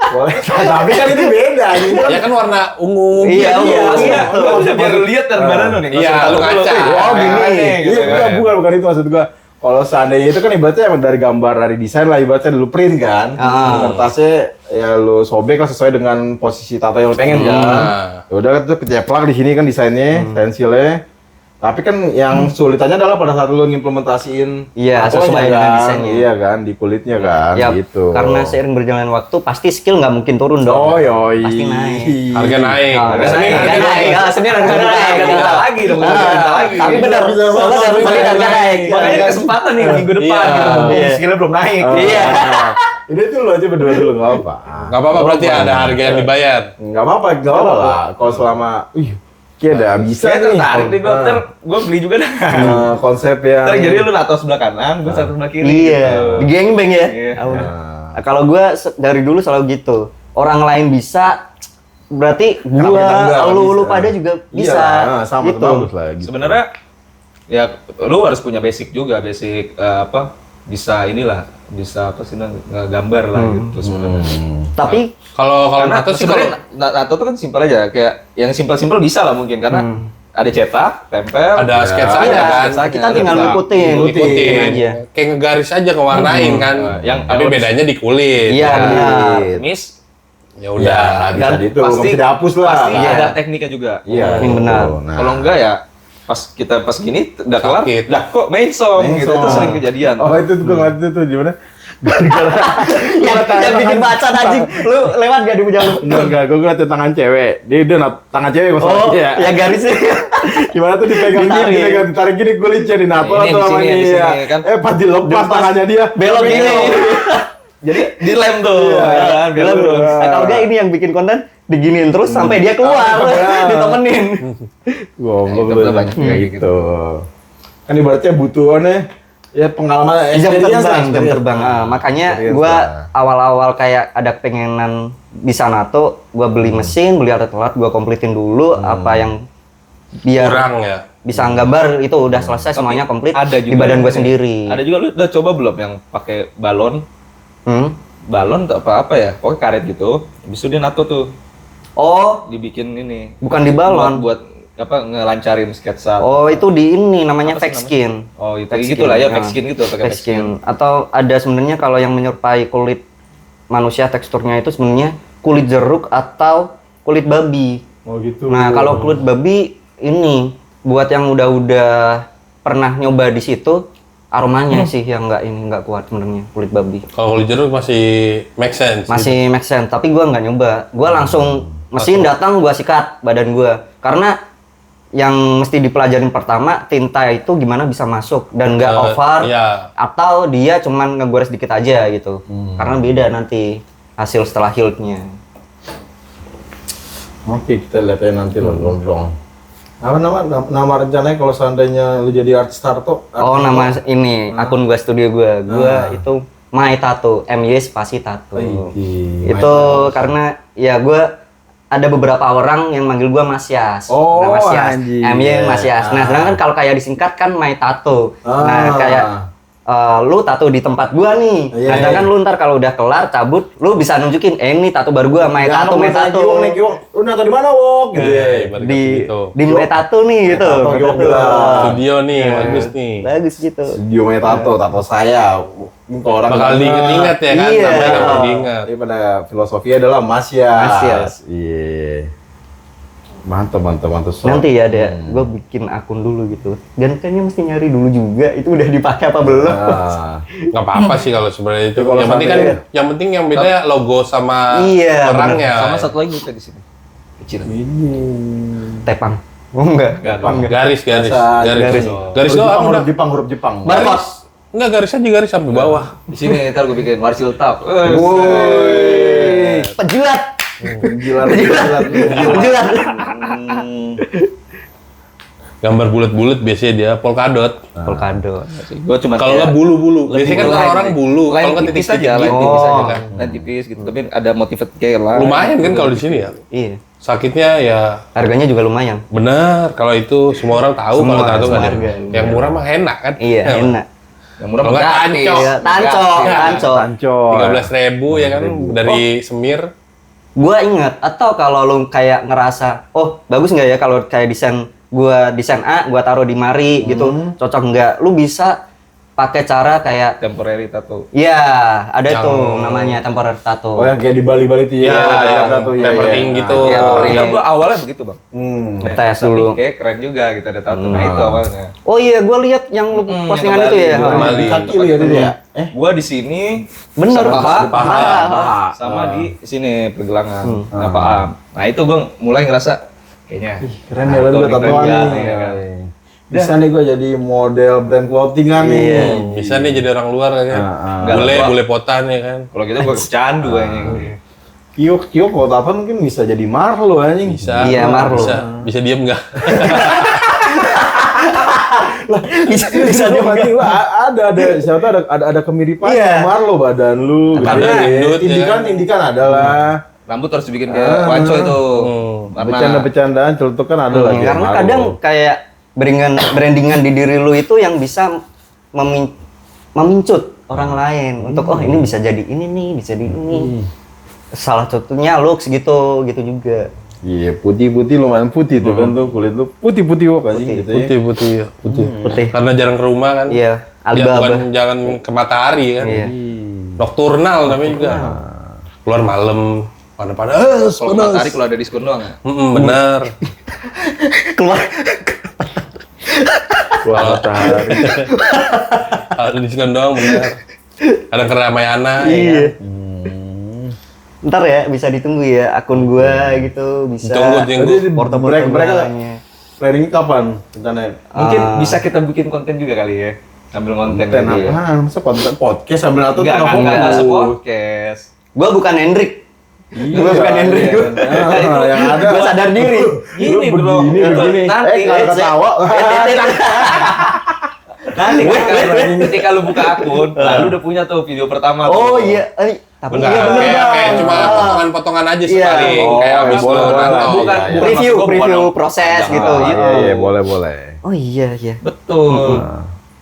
Boleh. Tapi kan itu beda gitu. Ya kan warna ungu. Iya, Iya, ungu. iya. Lu bisa biar lihat dari mana lu nih. Iya, lu kaca. Oh gini. Gitu, Iya, bukan itu maksud gua. Kalau seandainya itu kan ibaratnya emang dari gambar, dari desain lah, ibaratnya lu print kan. Kertasnya ya lu sobek lah sesuai dengan posisi tato yang lu pengen kan. Ya udah itu keceplak di sini kan desainnya, stensilnya. Tapi kan yang sulitannya adalah pada saat lu ngimplementasiin Iya, tatonya sesuai dengan desainnya. Iya kan, di kulitnya kan, Ya, gitu. karena seiring berjalannya waktu pasti skill nggak mungkin turun dong. Oh yoi. Pasti naik. Harga naik. Harga seni, naik. harga naik. Ah, seni harga naik. Tinta lagi dong, tinta lagi. Tapi benar, Bisa benar, sama-sama benar, harga naik. Makanya kesempatan nih minggu depan Iya. gitu. Iya. Skillnya belum naik. Iya. Ini tuh lu aja berdua dulu nggak apa. Gak apa-apa berarti ada harga yang dibayar. Nggak apa-apa lah. Kalau selama, kayak udah bisa Saya nih. tertarik nih gue, ntar gue beli juga dah. Konsep yang. Ntar jadi lu nato sebelah kanan, gue satu sebelah kiri. Iya, gitu. di gangbang ya. Iya. Ah, udah. Nah, kalau gua dari dulu selalu gitu. Orang lain bisa, berarti Kenapa kita enggak? gua, lu Bisa. pada juga bisa. Iya, sama gitu. bagus lah. Gitu. Sebenarnya ya lu harus punya basic juga, basic apa? Bisa inilah, bisa apa sih gambar lah gitu sebenarnya. Tapi Kalau Karena nato sih kalau sebenarnya nato tuh kan simpel aja, kayak yang simpel-simpel bisa lah mungkin karena ada cetak, tempel, ada sketsanya iya, kan. kita tinggal ngikutin. Ikutin aja. kayak ngegaris aja ngewarnain kan. Yang Tapi harus- bedanya di kulit. Iya, Nah, benar. miss, Ya udah. Ya, bisa dan gitu, nggak bisa dihapus lah. pasti Iya. ada tekniknya juga. Iya, Yang benar. Nah. Kalau enggak ya pas kita pas gini udah kelar, Sakit. dah kok main song gitu, itu sering kejadian. Oh itu tuh gue ngerti tuh gimana? yang bikin baca anjing. Lu lewat gak di bujang lu? Enggak, gue ngeliatin tangan cewek. Dia udah tangan cewek Oh, masalahnya. ya garisnya. Gimana tuh dipegang Ditarik. gini, ditarik gini, gue licin di nato Ini atau di sama sini, ini di ya. sini, kan. Pas dilepas Dilepas. tangannya dia. Belok gini. Jadi dilem tuh, Iya. ya kan? Belum Belum. belum. Nah, kalau dia ini yang bikin konten diginiin terus sampai dia keluar, Iya. ditemenin. Goblok Nah, itu lu. udah banyak kayak gitu. Kan ibaratnya butuhannya Ya pengalaman jam experience terbang, lah, jam terbang. Makanya Experience gua lah. awal-awal kayak ada pengenan bisa NATO, gua beli mesin, beli alat alat, gua kompletin dulu apa yang biar Kurang ya. bisa nggambar itu udah selesai semuanya komplit Ada di juga badan gua ini. sendiri. Ada juga lu udah coba belum yang pakai balon? Balon atau apa ya? Pokoknya karet gitu. Habis itu dia nato tuh. Oh, Dibikin ini. bukan di balon. Buat apa ngelancarin sketsa. Oh, itu di ini namanya Apa sih fake skin. Oh, itu Fake gitulah ya, skin, fake skin gitu, pakai Fake skin. Atau ada sebenarnya kalau yang menyerupai kulit manusia teksturnya itu sebenarnya kulit jeruk atau kulit babi. Oh gitu. Nah, kalau kulit babi ini buat yang udah pernah nyoba di situ aromanya sih yang nggak kuat sebenarnya kulit babi. Kalau kulit jeruk masih make sense. Masih make sense, tapi gua nggak nyoba. Gua langsung mesin datang gua sikat badan gua karena yang mesti dipelajarin pertama tinta itu gimana bisa masuk dan nggak over iya. atau dia cuman ngegores dikit aja gitu. Karena beda nanti hasil setelah healed-nya. Oke, kita lihat aja nanti loh, dong. Apa nama rencananya kalau seandainya lu jadi artis tato? Oh, nama ini akun gua studio gua. Gua itu My Tato, MY spasi tato. Widih, Itu karena ya gua ada beberapa orang yang manggil gua Mas Yas. Oh, nah, Mas Yas. anjing. MY Mas Yas. Nah, sedangkan kalau kayak disingkat kan My Tato. Nah, kayak lu tato di tempat gua nih. Iya, Nah, sedangkan lu ntar kalau udah kelar cabut, lu bisa nunjukin, ini tato baru gua, My Tato, My Tato. Lu nato di mana, Wok? Gitu ya. Ibarat Di gitu. di My Tato nih gitu. Tato My Giwok Tato. bilang. Studio nih, bagus nih. Bagus gitu. Studio My Tato saya. Mungkin orang Bakal diinget-inget ya kan, Iya. namanya bakal diingat. Tapi pada filosofi adalah Mas Yas. Mas Yas. Iya. Mantap. So. Nanti ya ada, gue bikin akun dulu gitu. Dan kayaknya mesti nyari dulu juga, itu udah dipakai apa belum? Nah, Nggak apa-apa sih kalau sebenarnya itu. Kalau Yang penting kan, sampai- yang penting yang beda logo sama Iya, orangnya. Sama satu lagi kita di sini. Kecil. ini. Tepang. Oh enggak. Garis. Garis. Garis doang udah. Huruf Jepang. Barcode. Enggak, garis aja garis sampai bawah. Di sini ntar gue bikin Marshall Tap. Woi. Penjilat. Penjilat. Gambar bulat-bulat biasanya dia polkadot. Polkadot. Gue cuma Kalau nggak bulu-bulu. Biasanya kan kalau orang bulu, kalau nggak tipis titik-titik aja, line gitu. tipis aja Oh. kan. Line tipis gitu, tapi ada motif kayak lah. Lumayan kan kalau di sini ya. Iya. Sakitnya ya Harganya juga lumayan. benar. Kalau itu semua orang tahu, Semua, kalau tato nggak ada. harga. Yang murah mah enak kan. Iya, enak. Yang murah Kalau nggak gratis. tancok. Iya, tanco. 13.000 ya kan dari Semir. Gua ingat atau kalau lu kayak ngerasa, oh bagus nggak ya kalau kayak desain gua desain A, gua taruh di mari gitu, cocok nggak? Lu bisa pakai cara kayak, Temporary tattoo. ya ada Yang- tuh namanya temporary tato. Oh yang kayak di Bali itu ya. Iya, tato tempering gitu. Iya, iya. gua awalnya begitu bang. Tes Tapi dulu. kayak keren juga gitu ada tato. Nah itu awalnya. Oh iya, gua lihat yang lu postingan yang itu ya. Bali, Oh, Bali. Kaki lu ya dulu ya. Gua di sini Bener. sama paha, Paha. sama di sini pergelangan. Nah, paham. Nah itu gua mulai ngerasa kayaknya Keren ya lu udah tatoan iya, nih. iya kan. Bisa nih gua jadi model brand clothingan nih. Bisa nih jadi orang luar kan. Nggak lupa. Bule potan ya kan. Kalau gitu gua kecandu kayaknya. Kiok kalau apa mungkin bisa jadi Marlo anjing. Bisa. Iya, Marlo. Bisa diem nggak? Bisa dia mati ada siapa tuh ada kemiripan Iya. sama Marlo badan lu. Ada gendut, ya. Indikan adalah Rambut harus dibikin kayak Wanco itu. Karena bercanda-bercandaan celutukan ada lagi. Karena Marlo. kadang kayak brandingan di diri lu itu yang bisa memincut orang lain untuk oh ini bisa jadi ini nih, bisa jadi ini. Salah satunya looks gitu juga. Iya, putih-putih lumayan putih tuh kan tuh kulit lu putih-putih kok anjing gitu ya. Putih. Putih. Karena jarang ke rumah kan. Iya, Ya, Alibaba. bukan jangan ke matahari kan. Iya. Nocturnal namanya juga. Keluar malam, panas. kalau matahari kalau ada diskon doang ya. Benar. Keluar Keluar matahari. Ada diskon doang benar. Ada keramaiana. Iya. Ntar ya bisa ditunggu ya akun gua gitu bisa. Tunggu. Jadi Porto-porto mereka barangnya. planning kapan rencananya? Mungkin bisa kita bikin konten juga kali ya. Ambil konten Konten gitu ya. apaan? Masa konten podcast sambil nato tuh Enggak se-podcast. Gua bukan Hendrik. Gua bukan Hendrik. yang ada Gua sadar diri. Lu Gini bro, begini. nanti Nggak ketawa. Nanti ketika lu buka akun, lu udah punya tuh video pertama. Oh tuh. iya, tapi Enggak, iya bener kayak cuma potongan-potongan aja sekali. Kayak habis boleh, lu boleh lah. nonton. Bukan, Iya, iya. preview maksud gua preview bukan proses panjang gitu. lah. Iya, iya, boleh, boleh. Oh iya iya. Betul.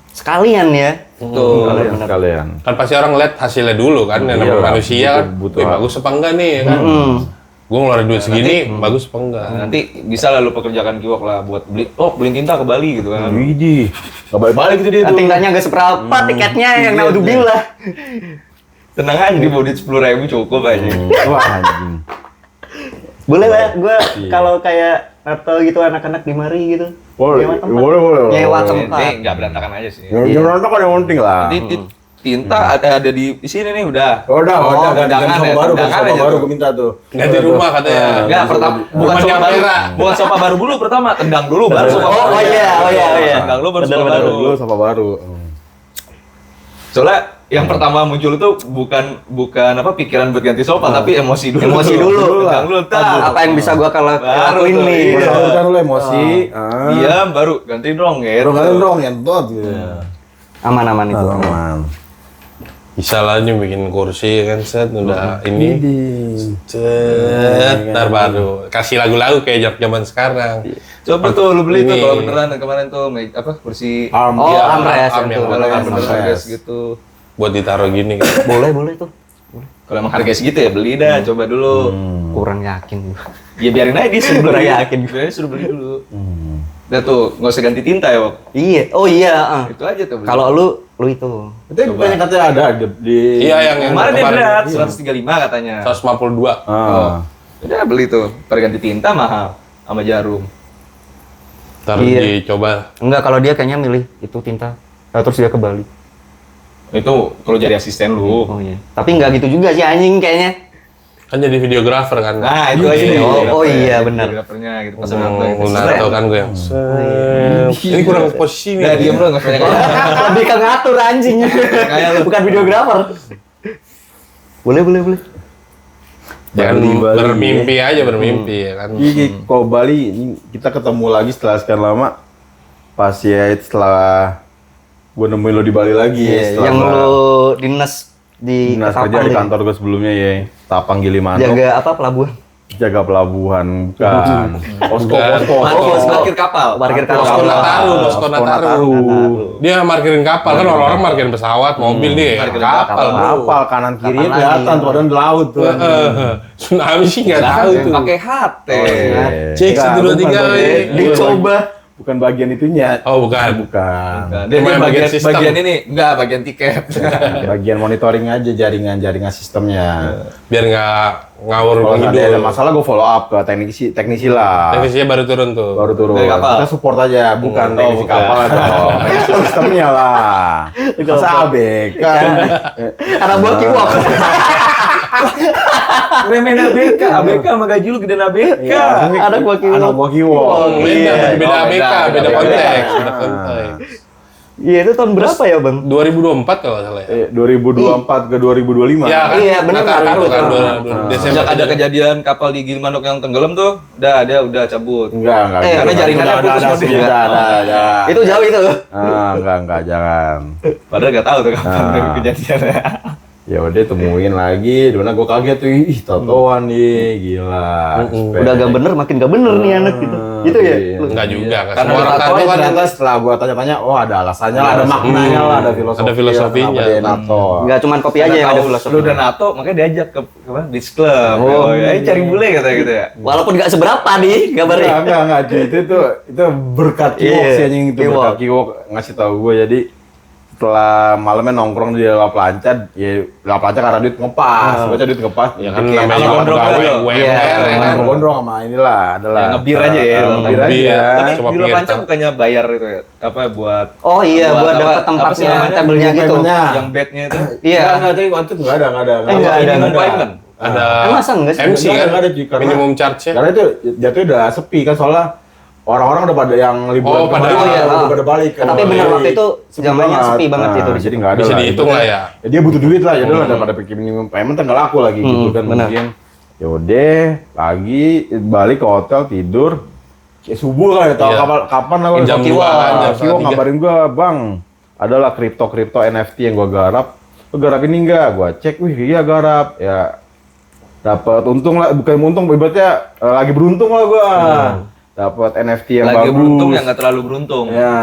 Sekalian ya. Betul. Sekalian. Kan pasti orang lihat hasilnya dulu kan, yang namanya Iyalah, manusia kan. butuh- Wih, bagus apa enggak nih ya kan? Gue ngeluarin duit segini, bagus apa enggak? Nanti bisa lah lu pekerjakan Kiwok lah buat beli tinta ke Bali gitu kan. Widih. Gak balik-balik gitu dia tuh. Tintanya nggak seberapa tiketnya yang naudzubillah. Tenang aja di bawah 10.000 cukup aja. Wah, anjing. Boleh lah, gue kalau kayak atau gitu anak-anak di mari gitu. Boleh, Nyewa tempat. boleh, boleh. Nyewa boleh. tempat. Nanti nggak berantakan aja sih. Yang nonton kan yang penting lah. Nanti tinta ada di sini nih udah. Udah, ganti undangan sofa ya, baru, undangan ganti aja sofa baru tuh. gue minta tuh. Ganti rumah katanya. Enggak, pertama bukan Rumah sofa yang baru. merah. Bukan sofa baru dulu pertama, tendang dulu baru sofa baru. Oh iya, oh iya, oh iya. Tendang dulu baru sofa Benar-benar baru. Dulu sofa baru. Soalnya yang pertama muncul itu bukan apa pikiran buat ganti sofa, tapi emosi dulu. Emosi dulu. Tendang dulu entar. Apa yang bisa gua Baru lakuin tuh, nih? iya. gitu. Udah dulu emosi. Diam baru ganti dong ya. Dong, dong, yang tot gitu. Aman-aman itu. Aman. Bisa lah nih bikin kursi kan set udah ini set ntar baru kasih lagu-lagu kayak zaman sekarang. Coba tuh lu beli tuh Ini. kalau beneran kemarin tuh apa kursi Arm. Oh, Iya, armrest arm yang yang tuh. kalau yang Armrest. bener harga segitu. buat ditaruh gini kan. Boleh tuh. Kalau emang harga segitu ya beli dah, coba dulu. Kurang yakin gua. Ya biarin aja dia suruh beli. Kurang yakin. Biarin suruh beli dulu. Udah tuh, nggak usah ganti tinta ya, Wok. Iya, oh iya. Itu aja tuh beli. Kalau lu itu. Itu banyak katanya ada di. Iya yang kemarin dia berat, iya. 135 katanya. 152. Ah. Udah beli tuh, pada ganti tinta mahal sama jarum. Ntar Iya. dicoba. Enggak, kalau dia kayaknya milih itu tinta. Terus dia ke Bali. Itu kalau jadi asisten lu. Oh iya. Tapi enggak gitu juga sih anjing kayaknya. Kan jadi videografer kan. Nah, itu aja Iya. nih. Oh, iya, benar. Videografernya gitu pas nonton. Nato kan gue yang ini kurang posisi Udah nih. diem lu, nggak usah kayak Lebih ke ngatur anjing. Bukan videografer. Boleh. Jangan Bali, Bali. bermimpi aja bermimpi ya kan. Iya, kalau Bali ini kita ketemu lagi setelah sekian lama. Pas ya setelah gue nemuin lo di Bali lagi ya. Iya, Setelah yang gua lu dinas di dinas kerja Ketapang di tuh. kantor gue sebelumnya ya. Tapang Gilimanuk. Jaga apa pelabuhan? Jaga pelabuhan, bukan. Posko. parkir kapal. Parkir Posko kapal. Nataru, Posko Nataru. Dia markirin kapal kan orang-orang markirin pesawat, mobil dia Markirin kapal. bro. Kapal kanan kiri Kapan kelihatan lagi? tuh ada di laut tuh. Tsunami sih nggak tahu tuh. Pakai HT. Cek Enggak, 1 2 3. bukan Dicoba. Bukan bagian itunya. Oh bukan. Bukan. Dia Cuma bagian sistem. bagian ini, enggak bagian tiket. Bagian monitoring aja jaringan sistemnya. Biar nggak ngawur Kalau ada ngidul. masalah gue follow up ke teknisi lah. Teknisinya baru turun tuh. Baru turun. Dari kapal? Kita support aja, bukan teknisi bukan. kapal dong. Teknisi sistemnya lah. Masa ABK. Karena buat kiwok. Remen ABK, ABK sama gaji lu gedean ABK. Ada gua kiwok. Anak gua kiwok. Beda, beda Oh, ABK, beda, beda beda. konteks, beda konteks. Iya, itu tahun berapa ya, Bang? 2024 kalau nggak salah ya. 2024 ke 2025. Ya kan, Iya, bener, Nataru Nataru itu kan tuh. Desember. Sejak ada kejadian kapal di Gilimanuk yang tenggelam tuh, udah cabut. Enggak. karena jaringannya putus ada, mesti. ada. Itu jauh itu. Enggak, jangan. Padahal nggak tahu tuh kapan Ah. kejadiannya. Ya udah temuin lagi, dimana gue kaget tuh, ih tatoan nih, gila. Udah gak bener, makin gak bener nih anak gitu. Gitu ya? Iya. Lu? Enggak juga, kan. Karena Semua orang Tato tato kan ternyata setelah gue tanya-tanya, oh ada alasannya lah, ada maknanya lah, ada filosofi. Ada filosofinya. Kenapa dia nato. Nggak cuman kopi aja yang ada filosofi. Lu udah NATO, makanya diajak ke beach club. Oh. Ayo cari bule kata gitu ya. Walaupun gak seberapa nih kabarnya. Enggak, cuy. Itu berkat Kiwok Iya, sih anjing, itu Kiwok. berkat Kiwok ngasih tahu gue. Jadi setelah malamnya nongkrong di lap lancar, ya lap lancar karena duit ngepas, baca duit ngepas. ya kan Dikit. namanya sama juga gondrong pegawai aja. UMR Iya, ya kan. Sama gondrong sama inilah adalah. Ya, ngebir aja ya. Ngebir Ngebir. aja. Tapi Cuma di pinggir Lopanca tang. bukannya bayar itu ya? Apa buat Oh iya, buat apa- dapet apa sih tempatnya, namanya? tabelnya gitu. Tabelnya. yang bednya itu? Iya. Enggak, tapi waktu itu enggak ada. Enggak ada, Minimum enggak ada. payment. Ada Masa enggak sih? MC kan, Enggak ada, cuy, karena- minimum charge-nya. Karena itu jatuhnya udah sepi kan, soalnya orang-orang udah pada yang liburan Oh, pada- kemarin, Oh, iya, udah ah. pada balik. Tapi bener waktu itu zamannya sepi banget itu di Jadi situ. nggak ada Bisa lah. dihitung lah ya. Dia butuh duit lah, ya udah lah, daripada bikin minimum payment nggak laku lagi gitu kan benar. mungkin. Ya udah, pagi balik ke hotel tidur. Kayak subuh lah ya, tahu Iya. kapan lah Jam Kiwok. 2 kan, jam Kiwok 3. ngabarin gua, "Bang, adalah kripto NFT yang gue garap. Lu garap ini enggak? Gue cek, wih iya garap. Ya dapat untung lah, bukan untung, ibaratnya lagi beruntung lah gue. Dapat NFT yang lagi bagus. beruntung yang nggak terlalu beruntung. Ya.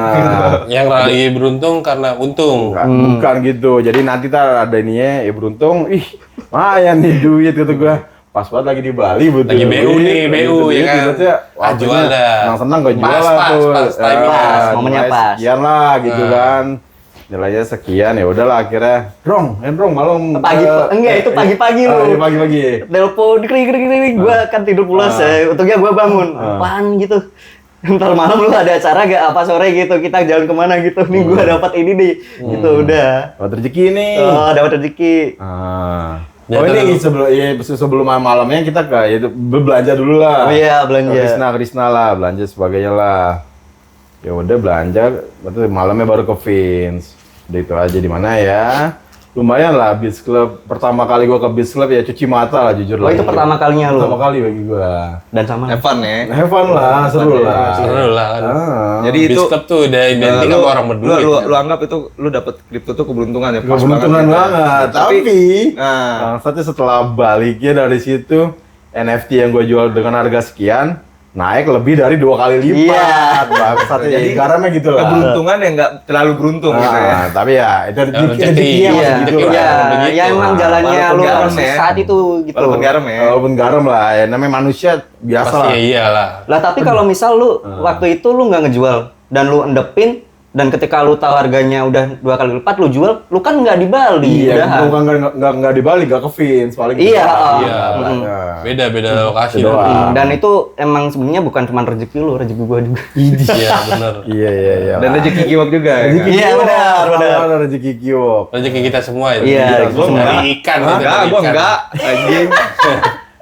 Yang lagi beruntung karena untung. Bukan gitu. Jadi nanti ada ininya, ya beruntung. Ih, lumayan nih duit gitu gue. Pas banget lagi di Bali butuh. Lagi BU nih, BU ya kan. Jual dah. Senang gue jual Pas, lah pas, tuh. pas, timingnya. Momennya nilai pas. Sekian lah gitu kan. Nilainya sekian, ya udahlah akhirnya. Drong malam. Enggak, itu pagi-pagi lu. Iya, pagi-pagi. Telepon kering, gua kan tidur pulas ya. Untungnya gua bangun. Apaan gitu. Ntar malam lu ada acara gak apa sore gitu, kita jalan kemana gitu. Nih gua dapat ini nih. Gitu udah. Dapat rezeki nih. Oh, dapat rezeki. Oh ini sebelum malamnya kita itu belanja dulu lah. Oh iya, belanja. Krisna lah, belanja sebagainya lah. Ya udah belanja, berarti malamnya baru ke Vince. Udah itu aja di mana ya. Lumayan lah Beach Club. Pertama kali gua ke Beach Club ya cuci mata lah jujur lah. Oh itu pertama kalinya lu. Pertama kali bagi gua. Dan sama. Evan ya. Have fun lah, seru lah. Seru lah kan. Jadi Beach itu Club tuh udah identik sama orang berduit. Lu anggap itu lu dapet kripto tuh keberuntungan ya. Pas Keberuntungan banget. Tapi nah, bangsatnya setelah baliknya dari situ NFT yang gua jual dengan harga sekian naik lebih dari 2 kali lipat. Iya. Bangsatnya jadi garamnya gitu lah. keberuntungan yang nggak terlalu beruntung gitu ya. Tapi ya itu rezeki rezeki. ya Iya, masih gitu lah. ya, begitu. ya emang jalannya Walaupun lu garam harus ya. saat itu gitu. Walaupun garam ya. Walaupun garam lah, ya namanya manusia biasa Pasti lah. iyalah. Lah tapi kalau misal lu waktu itu lu nggak ngejual dan lu endepin dan ketika lu tahu harganya udah 2 kali lipat lu jual, lu kan nggak di Bali. Iya, udahan. nggak di Bali, nggak ke Vince paling. Iya, Iya. Beda lokasi. Doang. Dan itu emang sebenarnya bukan cuma rezeki lu, rezeki gua juga. Iya benar. Iya. Dan rezeki kiwak juga ya. kan? Iya, benar. Rezeki kiwok. Rezeki kita semua ya. Iya, Gua semua. dari ikan gitu. Enggak, dari gua ikan. enggak. Anjing.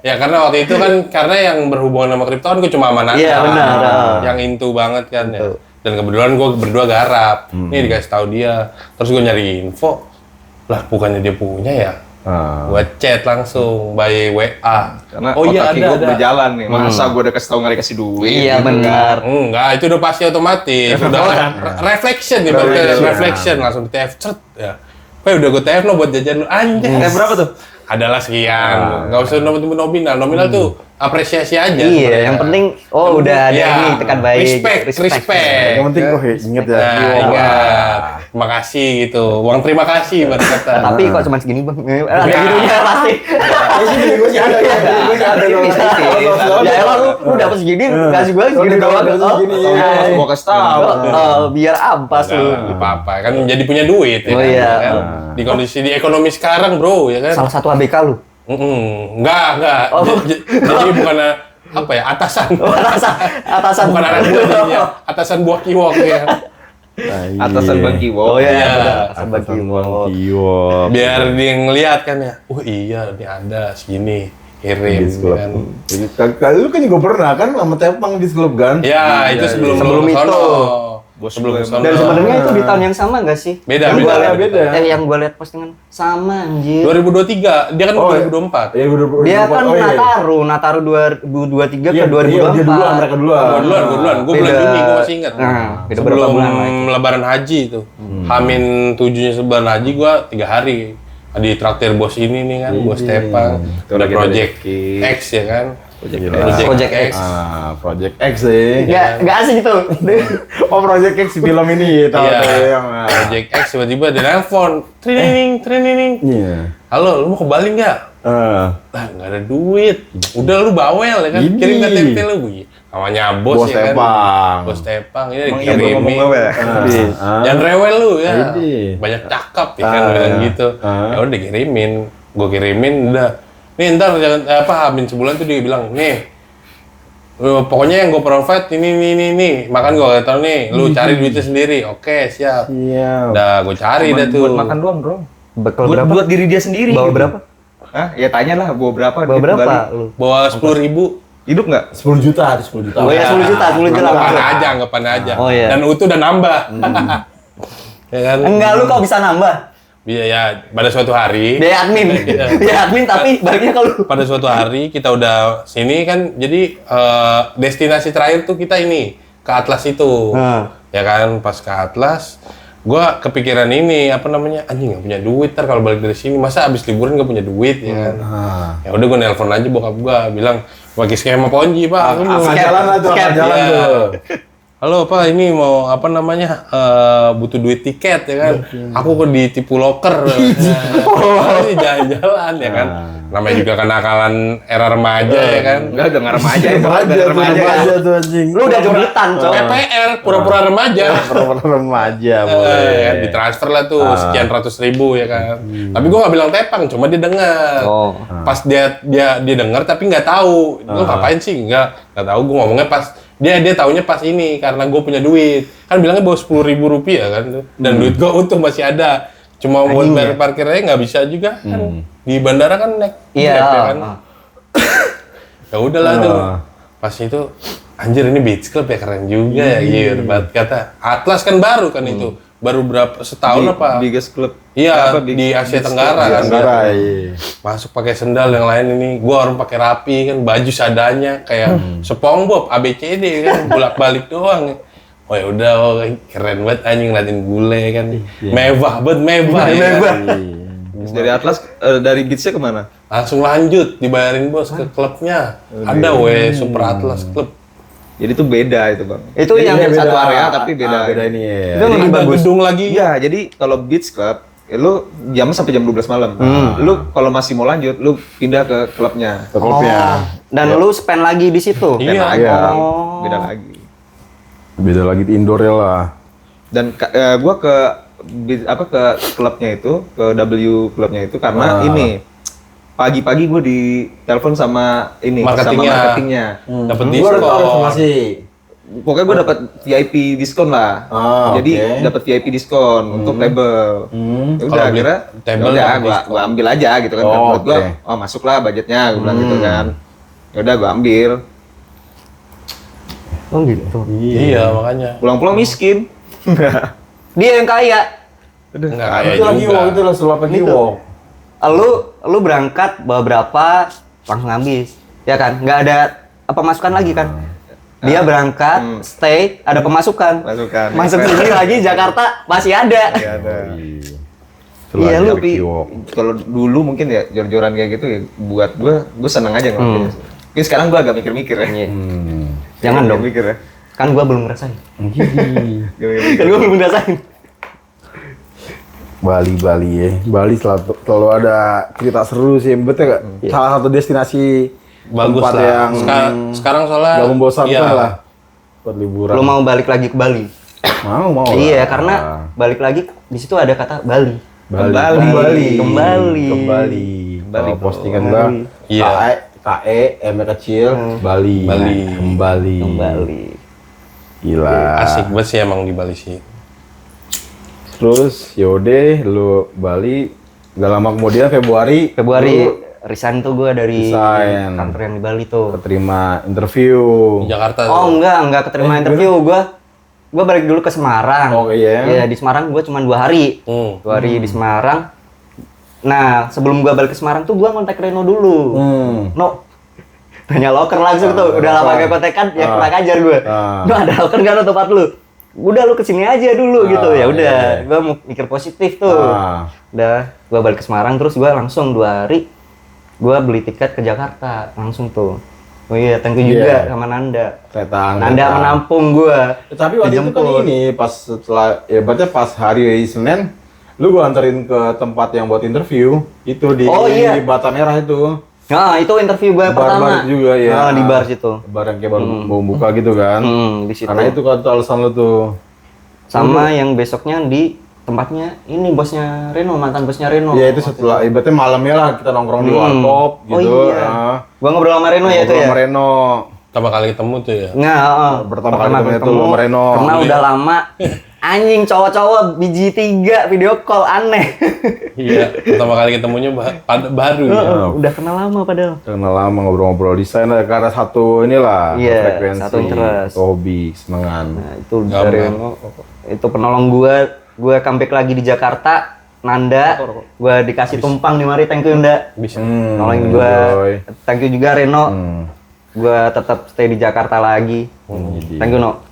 Ya karena waktu itu kan karena yang berhubungan sama kripto kan gue cuma sama Nana. Iya, benar. Yang into banget kan ya. Dan kebetulan gue berdua garap. Nih dikasih tahu dia. Terus gue nyari info. Lah bukannya dia punya ya? Gue chat langsung by WA. Karena oh iya otak ada. gua udah jalan nih. Masa gua udah kasih tahu nggak dikasih duit. Iya, gitu benar. kan. Enggak, itu udah pasti otomatis. Udah reflection nih, reflection langsung di TF cet ya. Udah gue TF lo buat jajan lu anjay. Berapa tuh? Adalah sekian. Enggak usah nominal. Nominal tuh apresiasi aja. Iya, sebenarnya. yang penting ada Iya, ini tekan baik. Respect. Yang penting inget ya. Nah, ingat. Terima kasih gitu. Uang terima kasih baru kata. Tapi kok cuma segini bang? Ada gitunya pasti. Gue sih ada ya. Ya emang lu dapat segini, kasih gue segini doang. Gua kasih tahu. Biar ampas lu. Nggak apa-apa kan jadi punya duit ya Oh kan? iya. Ya kan? Di kondisi di ekonomi sekarang bro ya kan. Salah satu ABK lu. Enggak. Jadi bukan apa ya atasan. Atasan. Bukan anak buah jadinya. Atasan buah kiwok ya. Atasan Bang Kiwo. Oh iya, Iya. atasan bagi Kiwok. Biar dia ngeliat kan ya. Oh iya ini ada segini kirim kan. Lu kan juga pernah kan sama Tepang di klub kan? Ya itu sebelum Sebelum ke sono. itu. Sebelum ke sono. Dan sebenarnya itu di tahun yang sama nggak sih? Beda, Yang gua beda, lihat- beda. yang gue lihat postingan sama anjir. 2023, dia kan Oh, 2024. Iya, Dia kan Nataru 2023 ke 2024. Iya, dia duluan, mereka duluan. Gua duluan. Gua bulan Beda. Juni, gua masih ingat. Nah, beda berapa Sebelum bulan lagi. lebaran haji itu. Hamin 7-nya lebaran haji gua 3 hari. Di traktir bos ini nih kan, bos Tepang. Itu Udah lagi Project rezeki. X ya kan. Project X. Project X sih. Nggak asik itu. Oh, Project X film ini tahu Iya. tuh yang. Project X tiba-tiba dia nelpon. Training. Iya. Halo, lu mau ke Bali nggak? Lah, nggak ada duit. Udah lu bawel ya kan. Ini. Kirim KTP lu. Namanya bos Bos ya kan. Tepang. Bos Tepang. Ini Emang iya gua ngomong apa ya? Jangan rewel lu ya. Ini. Banyak cakep ya kan bilang gitu. Ya udah dikirimin. Gue kirimin udah. Nih ntar jangan Hamin sebulan tuh dia bilang, "Nih. Pokoknya yang gue provide ini. Makan gue kata nih, lu cari duitnya sendiri." Oke, siap. Iya. Udah gue cari dah tuh. Buat makan doang, Bro. Bekal Buat, berapa? buat diri dia sendiri. Bawa gitu. berapa? Hah? Ya tanya lah, bawa berapa? Bawa duit berapa Bali. lu? Bawa 10.000. Hidup nggak? 10 juta, ada 10 juta. Oh ya 10 juta. Anggapan aja. Oh, iya. Dan itu udah nambah. Ya kan? Enggak, lu kok bisa nambah? Iya ya, pada suatu hari. Dia admin. Dia admin tapi baliknya kalau Pada suatu hari kita udah sini kan, jadi destinasi terakhir tuh kita ini ke Atlas itu. Ya kan, pas ke Atlas Gua kepikiran ini anjing nggak punya duit kalau balik dari sini, masa abis liburan nggak punya duit ya kan. Ya udah gua nelpon aja bokap gua, bilang pakai skema ponzi Pak. Aku mau jalan lah tuh, jalan tuh. Halo Pak, ini mau butuh duit tiket ya kan. Aku kok ditipu loker. Ini jalan-jalan ya kan. Namanya juga kenakalan era remaja ya kan. Enggak, udah nggak remaja itu. Remaja tuh anjing. Lu udah jemputan, Cok. PPR, pura-pura remaja. Pura-pura remaja boleh. Ditransfer lah tuh sekian ratus ribu ya kan. Tapi gua nggak bilang tepang, cuma dia dengar. Oh. Pas dia dengar tapi nggak tahu. Lu ngapain sih? Nggak tahu. Gua ngomongnya pas dia taunya pas ini karena gue punya duit. Kan bilangnya bawa 10.000 rupiah kan, dan duit gue untung masih ada. Cuma buat bayar parkirnya nggak bisa juga kan. Di bandara kan naik Grab ya kan. Ya udahlah tuh. Pas itu anjir ini Beach Club ya keren juga ya. Iya, kata Atlas kan baru kan itu. Baru berapa setahun apa? Biggest club. Iya, di Asia Tenggara kan. Iya. Masuk pakai sendal yang lain ini, gua orang pakai rapi kan, baju seadanya kayak SpongeBob ABCD kan, bolak-balik doang. Oh ya udah, keren banget anjing ngeliatin bule kan. Mewah ya. Terus dari Atlas, dari Beach-nya kemana? Langsung lanjut dibayarin bos ke klubnya. Ada Super Atlas Club. Jadi itu beda itu bang. Itu yang satu area tapi beda. Beda ini ya. Itu lebih Ada bagus. gedung lagi. Iya, jadi kalau Beach Club, lu jam sampai jam 12 malam. Lu kalau masih mau lanjut, lu pindah ke klubnya. Ke klubnya. Dan lu spend lagi di situ. Iya. Lagi. Oh. Beda lagi. Beda lagi di indoor lah. Dan gua ke klubnya itu, ke W klubnya itu karena ini pagi-pagi gue ditelepon sama ini marketingnya. Dapat Gua udah tahu diskon. informasi. Pokoknya gue dapat VIP diskon lah. Jadi dapat VIP diskon untuk label. Ya udah Kalau beli akhirnya table udah dapat gua ambil aja gitu kan. Oh, Menurut gua, oke. masuklah budgetnya, gue bilang gitu kan. Ya udah gua ambil. Oh gitu. Iya, makanya. Pulang-pulang miskin. Dia yang kaya. Enggak kayak Itu lagi juga. walk, itu lah sulap lagi walk. Lu berangkat bawa berapa langsung habis. Ya kan? Nggak ada pemasukan lagi kan? Dia berangkat, stay, ada pemasukan. Masuk sini lagi Jakarta masih ada. Ya ada. Iya, lu Tapi kalau dulu mungkin ya jor-joran kayak gitu ya buat gue seneng aja ngelakuin. Tapi sekarang gue agak mikir-mikir ya. Jangan dong. Mikir ya. Kan gua belum ngerasain. Mikir. Kan gua belum ngerasain. Bali ya. Bali selalu ada cerita seru sih, betul nggak? Salah satu destinasi Bagus tempat lah. yang Sekarang soalnya nggak membosankan iya. lah buat liburan. Lu mau balik lagi ke Bali? Mau Iya, lah. karena balik lagi di situ ada kata Bali. Kembali. Bali. Postingan Bali. gua. Iya. KE M kecil Bali. Kembali. Gila. Asik banget sih emang di Bali sih. Terus yaudah lu Bali, gak lama kemudian Februari lu resign tuh gua dari resign. kantor yang di Bali tuh. keterima interview. Di Jakarta. Oh enggak keterima interview. Gua balik dulu ke Semarang. Oh iya. Iya, di Semarang gua cuma 2 hari. 2 hari di Semarang. Nah, sebelum gua balik ke Semarang tuh gua kontak Reno dulu. No. Tanya loker langsung tuh. Udah lama gak kontekan, ya kurang ajar gua. No, ada loker gak lo tempat lu? Udah lu kesini aja dulu gitu. Ya udah, gua mau mikir positif tuh. Udah, gua balik ke Semarang terus gua langsung 2 hari gua beli tiket ke Jakarta langsung tuh. Oh iya, thank you juga sama Nanda. Nanda menampung gua. Tapi waktu itu kan ini pas setelah ya berarti pas hari Senin lu gua anterin ke tempat yang buat interview itu di Bata Merah itu. Nah, itu interview gue pertama. Bar juga ya. Nah, di bar situ. Bar yang kayak baru mau buka gitu kan. Di situ. Karena itu kan tuh alasan lu tuh. Sama yang besoknya di tempatnya ini bosnya Reno, mantan bosnya Reno. Ya itu setelah ibaratnya malamnya lah kita nongkrong di warkop gitu. Oh iya. Gua ngobrol sama Reno ya itu ya. Sama Reno. Pertama kali ketemu tuh ya. Nah, Pertama kali ketemu itu sama Reno. Karena udah lama. Anjing cowok-cowok biji 3 video call aneh. Iya, pertama kali ketemunya baru ya. Udah kenal lama padahal. Kenal lama ngobrol-ngobrol desain karena satu inilah Iya, frekuensi, satu interest. hobi, senengan. Nah, itu dari Reno. Itu penolong gue comeback lagi di Jakarta. Nanda, gue dikasih tumpang di mari, thank you Nanda. Bisa. Nolongin gue, thank you juga Reno. Gue tetap stay di Jakarta lagi. Thank you No.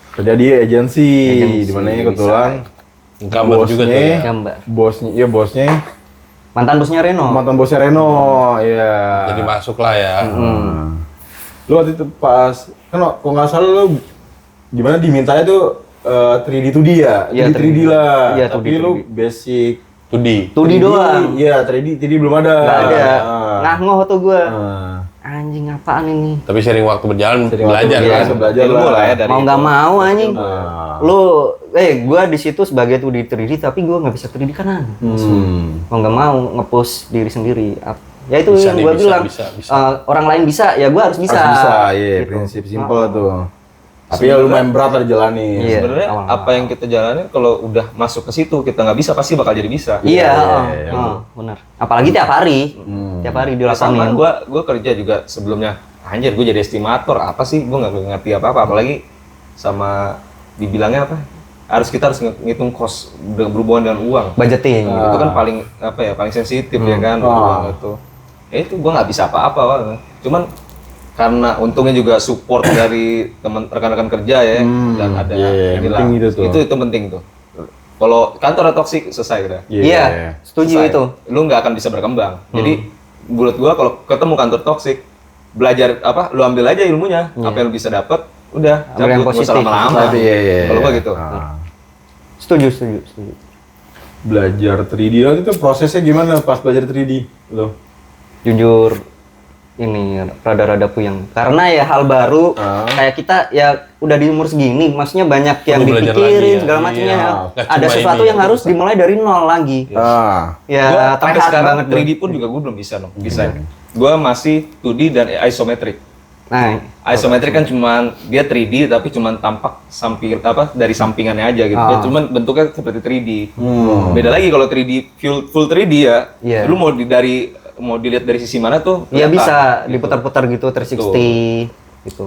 Kerja di agensi di mana ya kebetulan Gambar juga tuh ya. Gambar. Bosnya, iya bosnya. Mantan bosnya Reno. Mantan bosnya Reno, iya. Jadi masuk lah ya. Lu waktu itu pas, kan kok nggak salah lu gimana dimintanya tuh 3D 2D ya? Iya, 3D lah. Iya, Tapi 2D. lu basic 2D. 2D doang. Iya, 3D belum ada. Nggak ada. Ah. Ngoh tuh gua. Ah. Anjing apaan ini? Tapi sering waktu berjalan Sering belajar waktu kan. berjalan, belajar Ilmu lah. lah ya dari Mau nggak itu. mau anjing. Ah. Lu, gua di situ sebagai 2D 3D tapi gua nggak bisa 3D kanan. Mau nggak mau nge-push diri sendiri. Ya itu Bisa yang nih, gua bisa, bilang. bisa. Orang lain bisa, ya gua harus bisa. Harus bisa, iya, Gitu. prinsip simpel tuh. Tapi ya lumayan berat lah dijalanin. Iya. Sebenarnya awal-awal. apa yang kita jalanin kalau udah masuk ke situ kita nggak bisa pasti bakal jadi bisa. Iya, iya. benar. Apalagi tiap hari. Tiap hari di Sama lapangan. gua kerja juga sebelumnya. Anjir, gue jadi estimator apa sih? Gue nggak ngerti apa-apa. Apalagi sama dibilangnya apa? Kita harus ngitung kos berhubungan dengan uang. Budgeting. Itu kan paling apa ya? Paling sensitif ya kan uang itu. Itu gue nggak bisa apa-apa, Wak. Cuman karena untungnya juga support dari teman rekan-rekan kerja ya dan ada iya, inilah. penting itu tuh. Itu penting tuh. Kalau kantor toksik selesai udah. Iya, setuju Selesai. itu. Lu nggak akan bisa berkembang. Jadi menurut gua kalau ketemu kantor toksik, belajar apa? Lu ambil aja ilmunya. Apa yang lu bisa dapat, udah Ambil yang cabut, nggak usah positif. lama-lama. Iya. Kalau gua gitu. Ah. Setuju. Belajar 3D waktu itu prosesnya gimana pas belajar 3D lo? Jujur ini rada-rada puyeng. Karena ya hal baru kayak kita ya udah di umur segini, maksudnya banyak yang Perlu belajar dipikirin lagi ya. segala macamnya. Iya. Nggak Ada cuma sesuatu ini, yang harus dimulai dari nol lagi. Ah. Ya, Gua sampai tryhard sekarang banget 3D pun juga gua belum bisa dong. Bisa. Gua masih 2D dan isometric. Nah, Isometric kan cuman dia 3D tapi cuman tampak samping apa dari sampingannya aja gitu. Ah. Cuman bentuknya seperti 3D. Beda lagi kalau 3D full 3D ya. Iya. Lu mau dilihat dari sisi mana tuh? ya kelihatan, bisa gitu. diputar-putar gitu 360 gitu.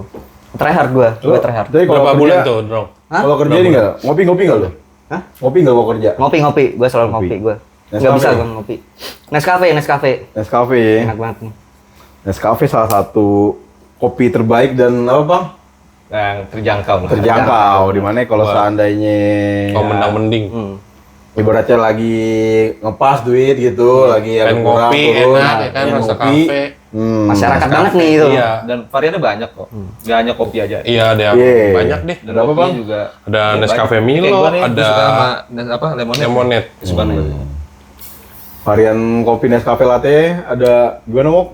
Tryhard gua tryhard. Tapi kalau Berapa kerja, bulan tuh, Bro? Hah? kalau kerja ini nggak ngopi nggak lo? Hah? Ngopi nggak mau kerja? Ngopi, gua selalu Ngopi. ngopi gua. Nescafe? Nggak bisa gua ngopi. Nescafe. Nescafe ya. Enak banget nih. Nescafe salah satu kopi terbaik dan apa bang? Yang terjangkau lah. Terjangkau. Dimana kalau seandainya Oh, mendang-mending. ibaratnya lagi ngepas duit gitu, lagi Pengen agak kurang ngopi, turun, enak ya kan, pengen rasa ngopi. kafe. Masyarakat banget nih itu. Iya. Dan variannya banyak kok. Gak hanya kopi aja. Iya, ada yang Iya. banyak deh. Dan Berapa, kopi Bang? juga. Ada ya, Nescafe banyak. Milo, Kayak gua nih, gua ada suka sama apa lemonade. Lemonade. Suka nih. Varian kopi Nescafe latte ada gimana Mok?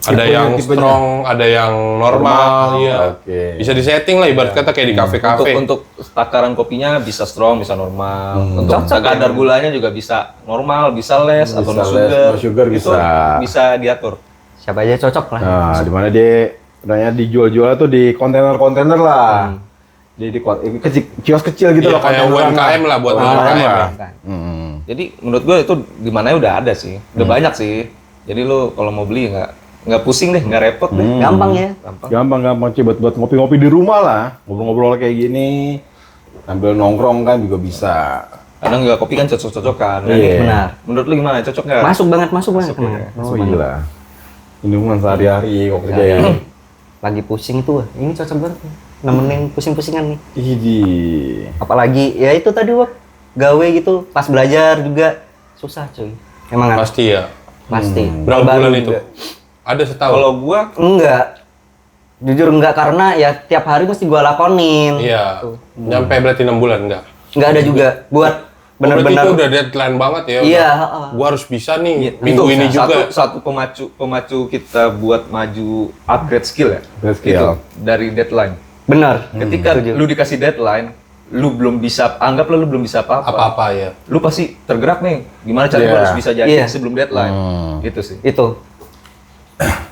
Ada Tipenya, yang tipenya. strong, ada yang normal, iya. Oke. Bisa disetting lah ibarat kata kayak di kafe-kafe. Untuk takaran kopinya bisa strong, bisa normal. Untuk kadar gulanya juga bisa normal, bisa less atau no Bisa sugar. less, no sugar Itu bisa. bisa diatur. Siapa aja cocok lah. Nah, di mana dia sebenarnya dijual-jual tuh di kontainer-kontainer lah. Jadi di kios kecil gitu Iya, loh, kayak kontaineran UMKM lah buat UMKM UMKM lah. ya. Jadi menurut gue itu di mana udah ada sih, udah banyak sih. Jadi lu kalau mau beli nggak pusing deh, nggak repot deh. Gampang ya. Gampang. Gampang sih buat ngopi-ngopi di rumah lah, ngobrol-ngobrol kayak gini, sambil nongkrong kan juga bisa. Kadang juga kopi kan cocok-cocokan. Iya. Benar. Menurut lu gimana? Cocok nggak? Masuk banget. ya. Oh iya. Minuman sehari-hari kok kerja ya. Lagi pusing tuh, ini cocok banget nih. Nemenin pusing-pusingan nih. Idi. Apalagi ya itu tadi wak gawe gitu, pas belajar juga susah cuy. Emang kan? Pasti ya. Pasti. Berapa Baru bulan itu? juga. Ada setahun. Kalau gua Enggak. Jujur enggak karena ya tiap hari mesti gua lakonin. Iya. Nyampe berarti 6 bulan enggak? Enggak ada juga buat Berarti benar-benar. itu udah deadline banget ya. Iya, udah. heeh. Gua harus bisa nih itu minggu ini juga. satu pemacu kita buat maju upgrade skill ya. Upgrade skill. Itu dari deadline. Benar. Ketika lu dikasih deadline, lu belum bisa anggaplah lu belum bisa apa-apa. Apa-apa ya. Lu pasti tergerak nih. Gimana cara Iya. gua harus bisa jadi Iya. sebelum deadline. Gitu sih. Itu.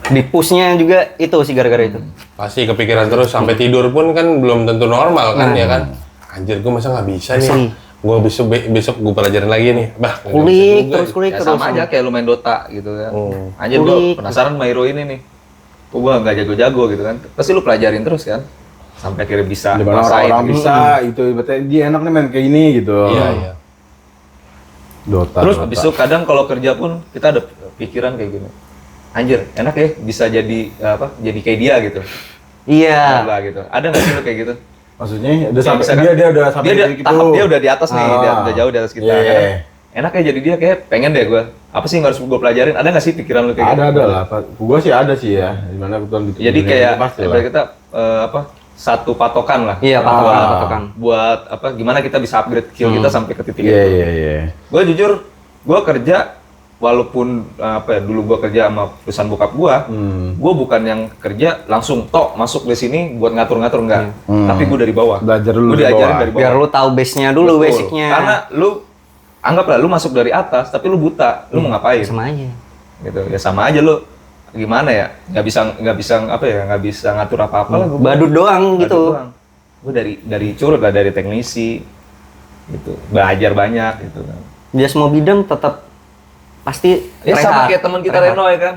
Di pushnya juga itu sih gara-gara itu. Pasti kepikiran terus sampai tidur pun kan belum tentu normal kan ya kan. Anjir gua masa nggak bisa Asli. nih. Gua besok gua pelajarin lagi nih. Bah, nggak bisa Kulik juga. terus kulik Ya terus. sama aja kayak lu main Dota gitu kan. Anjir Kulik. gua penasaran sama hero ini nih. Kok gua nggak jago-jago gitu kan. Pasti lu pelajarin terus kan. Sampai akhirnya bisa Di mana ngerasain orang-orang gitu. bisa itu berarti dia enak nih main kayak gini gitu. Iya, iya. Dota. Terus Dota. habis itu kadang kalau kerja pun kita ada pikiran kayak gini. Anjir, enak ya bisa jadi apa? Jadi kayak dia gitu. Iya. Lah gitu. Ada nggak sih lu kayak gitu? Maksudnya udah Ya, sampai misalkan dia udah sampai dia titik tahap itu. dia udah di atas nih, udah jauh di atas kita. Iya. Kadang enak ya jadi dia kayak pengen deh gue. Apa sih yang harus gue pelajarin? Ada nggak sih pikiran lu kayak gitu? Ada lah. Gua sih ada sih ya. Dimana kebetulan gitu. Jadi kayak pasti lah. ibarat kita apa satu patokan lah. Iya, patokan, Buat- patokan. Buat apa? Gimana kita bisa upgrade skill kita sampai ke titik Iya itu. iya. Gue jujur, gue kerja walaupun apa ya dulu gue kerja sama perusahaan bokap gue, gue bukan yang kerja langsung tok masuk di sini buat ngatur-ngatur enggak. Tapi gue dari bawah. Belajar dulu Gue dari diajarin bawah. dari bawah. Biar lu tahu base-nya dulu, Betul. basicnya. Karena lu anggaplah lu masuk dari atas, tapi lu buta, lu mau ngapain? Sama aja. Gitu ya sama aja lu gimana ya nggak bisa apa ya nggak bisa ngatur apa-apa lah. Badut doang gitu. Gue dari curut lah dari teknisi gitu belajar banyak gitu kan. Dia semua bidang tetap pasti Ya sama rehat, kayak teman kita rehat. Reno ya kan.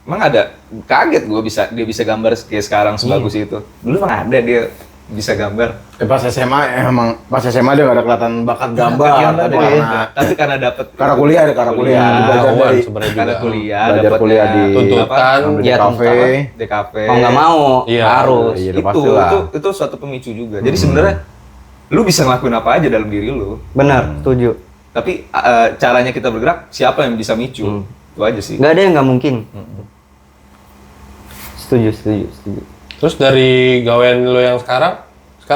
Emang ada kaget gue dia bisa gambar kayak sekarang sebagus itu. Dulu emang ada dia bisa gambar. Pas SMA emang pas SMA dia gak ada kelihatan bakat gambar. Tapi karena dapet Karena kuliah ada karena kuliah. Belajar Ketahuan dari sebenarnya karena juga. kuliah belajar dapetnya kuliah di tuntutan. ambil di Iya, kafe. DKV. Mau nggak mau, Iya. harus. Iya, itu, pasti lah. itu suatu pemicu juga. Jadi sebenarnya lu bisa ngelakuin apa aja dalam diri lu. Benar, setuju. Tapi caranya kita bergerak, siapa yang bisa micu? Itu aja sih. Nggak ada yang nggak mungkin. Setuju. Terus dari gawean lo yang sekarang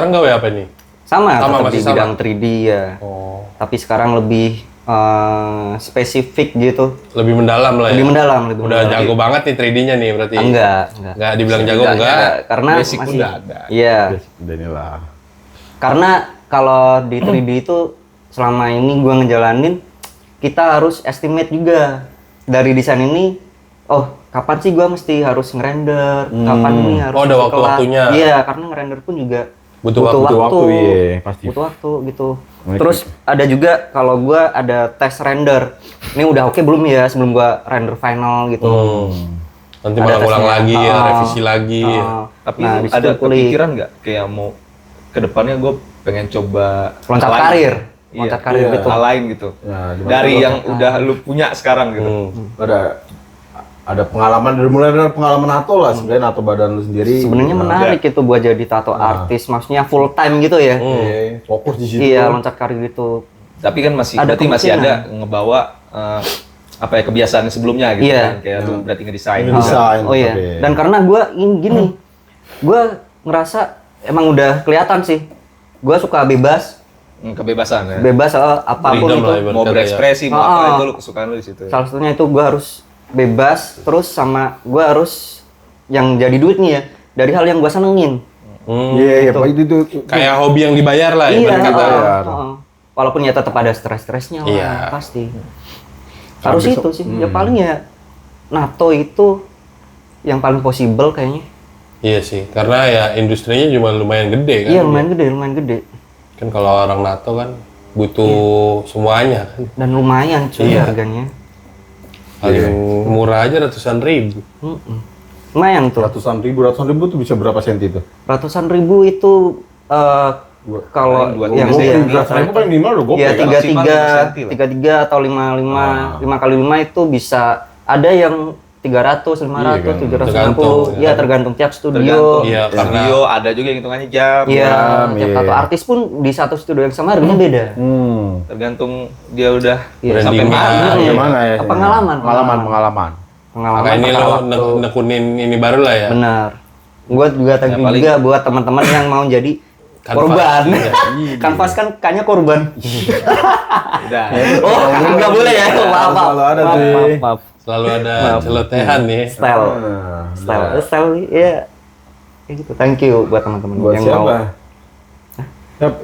gawe apa nih? Sama, tetap masih di sama? bidang 3D ya. Oh, Tapi sekarang lebih spesifik gitu. lebih mendalam lah ya. Lebih mendalam, lebih Udah mendalam. jago banget nih 3D-nya nih berarti. Enggak. Enggak dibilang jago enggak. Karena Basic masih udah ada. Iya. Udah inilah. Karena kalau di 3D itu selama ini gua ngejalanin kita harus estimate juga dari desain ini. Oh, kapan sih gua mesti harus ngerender? Kapan ini harus Oh, ada kelar? waktu-waktunya. Iya, karena ngerender pun juga Butuh waktu, iya, pasti. Butuh waktu gitu. Oke. Terus ada juga kalau gua ada tes render. Ini udah oke belum ya sebelum gua render final gitu. Nanti Ada malah ulang tesnya. lagi ya, Oh. revisi lagi. Tapi Nah, lu di situ ada kulik. kepikiran nggak kayak mau ke depannya gue pengen coba Loncat hal lain? karir. Iya, Loncat karir gitu. hal lain gitu. Ya, dimana Dari lu yang udah lu punya sekarang gitu. ada pengalaman dari mulai dari pengalaman nato lah sebenarnya nato badan lu sendiri. Sebenarnya menarik itu buat jadi tato artis, maksudnya full time gitu ya. Oke, fokus di situ. Iya, loncat karir gitu. Tapi kan masih Ada berarti masih kemungkinan. ada ngebawa apa ya kebiasaan sebelumnya gitu Iya. kan. Kayak lu berarti ngedesain. Ngedesain. Oh iya. tapi. Dan karena gua gini, gua ngerasa emang udah kelihatan sih. Gua suka bebas, Kebebasan ya. bebas apapun Freedom itu. lah ibarat Mau kata ya. berekspresi, mau Ah, apa ah. itu lu kesukaan lu di situ. Salah satunya itu gua harus bebas, terus sama gua harus yang jadi duit nih ya dari hal yang gua senengin. Iya, iya, Pak, itu Kayak hobi yang dibayar lah Iya, ibarat kata. walaupun ya tetap ada stres-stresnya lah, Iya. pasti. Harus itu sih. Ya paling ya NATO itu yang paling possible kayaknya. Iya sih, karena ya industrinya cuma lumayan gede kan. Iya, lumayan gede. Kan kalau orang NATO kan butuh semuanya kan. Dan lumayan cuy Iya. harganya. Paling murah aja ratusan ribu. Lumayan tuh. ratusan ribu tuh bisa berapa senti tuh? Ratusan ribu itu kalau Paling dua, yang tiga dia senti. Ratusan ribu paling minimal udah gopek ya kan? maksimal 5 senti lah. 33 atau 5 kali 5 itu bisa ada yang 300, 500, Iya kan, 750. Iya, tergantung tiap studio. Iya, karena Studio ada juga yang hitungannya jam. Iya, tiap iya. tato artis pun di satu studio yang sama harganya beda. Tergantung dia udah Iya. sampai Brandingnya. mana. Iya. Gimana ya? Pengalaman. Pengalaman. Pengalaman Makanya ini per lo waktu. nekunin ini baru lah ya. Benar. Gua juga thank you paling- juga buat teman-teman yang mau jadi Kanvas. korban. Iya. Kanvas kan kayaknya korban. Udah. Oh, nggak boleh ya. Maaf. Selalu ada tuh. Maaf. Selalu ada celotehan nih. Style. Style ya. Kayak gitu. Thank you buat teman-teman Buat yang siapa? mau.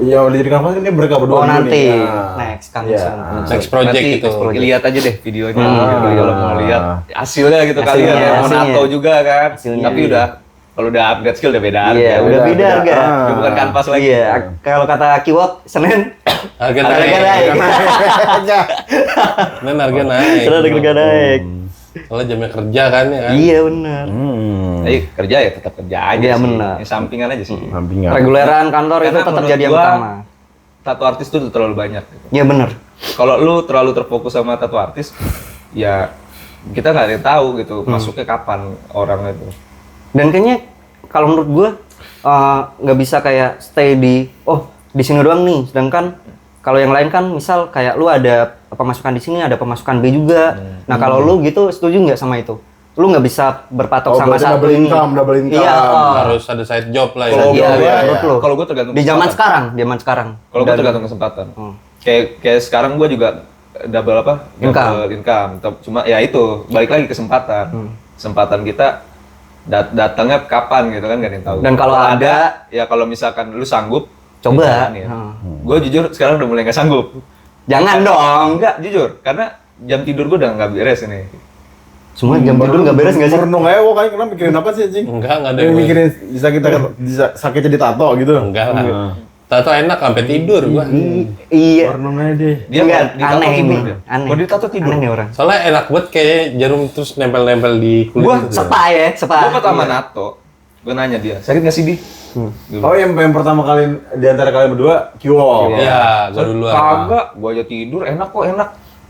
Ya jadi kanvas ini mereka berdua Oh, dulu nanti. nih. Nah, Next kan. iya. Next project Nanti itu. lihat aja deh videonya Hmm. kalau mau lihat hasilnya gitu kali Hasilnya, ya. Mau hasilnya. nato juga kan. Hasilnya. Tapi udah kalau udah upgrade skill udah beda harga. Iya, udah beda harga. Udah bukan kanvas lagi. Iya, kalau kata Kiwok Senin Harga harga naik. naik. Senin harga naik. Senin harga naik. Soalnya jamnya kerja kan ya. kan? Iya benar. Tapi kerja ya tetap kerja aja Iya, sih. benar. Yang sampingan aja sih. Sampingan. Reguleran kantor itu Karena tetap menurut jadi yang gua, utama. Tato artis tuh terlalu banyak. Gitu. Iya benar. Kalau lu terlalu terfokus sama tato artis, ya kita nggak ada yang tahu gitu masuknya kapan orang itu. Dan kayaknya kalau menurut gua nggak bisa kayak stay di sini doang nih. Sedangkan kalau yang lain kan misal kayak lu ada pemasukan di sini, ada pemasukan B juga. Nah kalau lu gitu setuju nggak sama itu? Lu nggak bisa berpatok sama berarti satu ini. double income. Iya. Harus ada side job lah ya. Kalau Iya, gua- menurut lu. kalau gue tergantung Di zaman kesempatan. sekarang. Kalau gue Dan- tergantung kesempatan. Hmm. Kayak sekarang gue juga double apa? Income. Double income. Cuma ya itu balik lagi kesempatan. Kesempatan kita datangnya kapan gitu kan gak ada yang tahu. Dan kalau ada- ya kalau misalkan lu sanggup Coba. ya. Hmm. Gue jujur sekarang udah mulai nggak sanggup. Jangan dong. Enggak, jujur. Karena jam tidur gue udah nggak beres ini. Semua jam tidur nggak beres nggak sih? Merenung aja, wah kayak kenapa mikirin apa sih anjing? Enggak ada. Yang mikirin bisa sakitnya ditato gitu. Enggak lah. Tato enak sampai tidur gua. Iya. Merenung aja deh. Dia Enggak, ditato aneh tidur ini. dia. Aneh. Kalau ditato tidur. Aneh nih orang. Soalnya enak banget kayak jarum terus nempel-nempel di kulit. Gua gitu. Sepa ya, sepa. Gue pertama nato. Gue nanya dia, sakit nggak sih di? Dulu. Oh yang pertama kali di antara kalian berdua, Kyo. Iya, gua duluan. Kagak, gue aja tidur enak kok enak.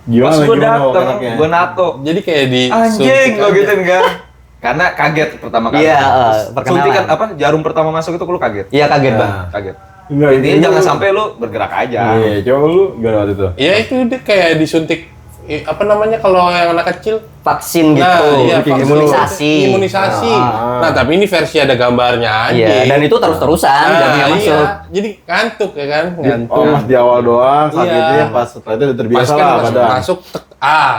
Gimana, Pas gue gimana dateng, enaknya? gue nato. Jadi kayak di Anjing, gue gituin kan. Karena kaget pertama kali. Iya, Terus perkenalan. suntikan apa? Jarum pertama masuk itu lu kaget. Iya kaget Nah. bang. Kaget. Enggak, Intinya itu jangan lu- sampai lu bergerak aja. Iya, coba lu gimana waktu itu? Ya itu dia kayak disuntik apa namanya kalau yang anak kecil. Vaksin gitu. Nah, iya, kayak gitu. Imunisasi. Imunisasi. Ah. Nah, tapi ini versi ada gambarnya aja. Iya. Dan itu terus-terusan. Jamnya iya. masuk. Jadi ngantuk ya kan? Ngantuk. Oh, pas di awal doang sakitnya, Iya. pas setelah itu udah Pas terbiasa kan lah masuk, badan. masuk tek,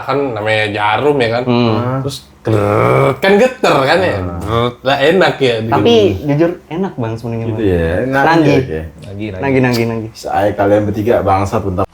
kan namanya jarum ya kan. Hmm. Terus grrrr, kan geter kan ya. Grrrr, lah enak ya. Tapi jujur enak bang sebenarnya. Gitu Bang. ya. Nagih. Oke. Lagi. Nagih. Saya kalian bertiga bangsat bentar.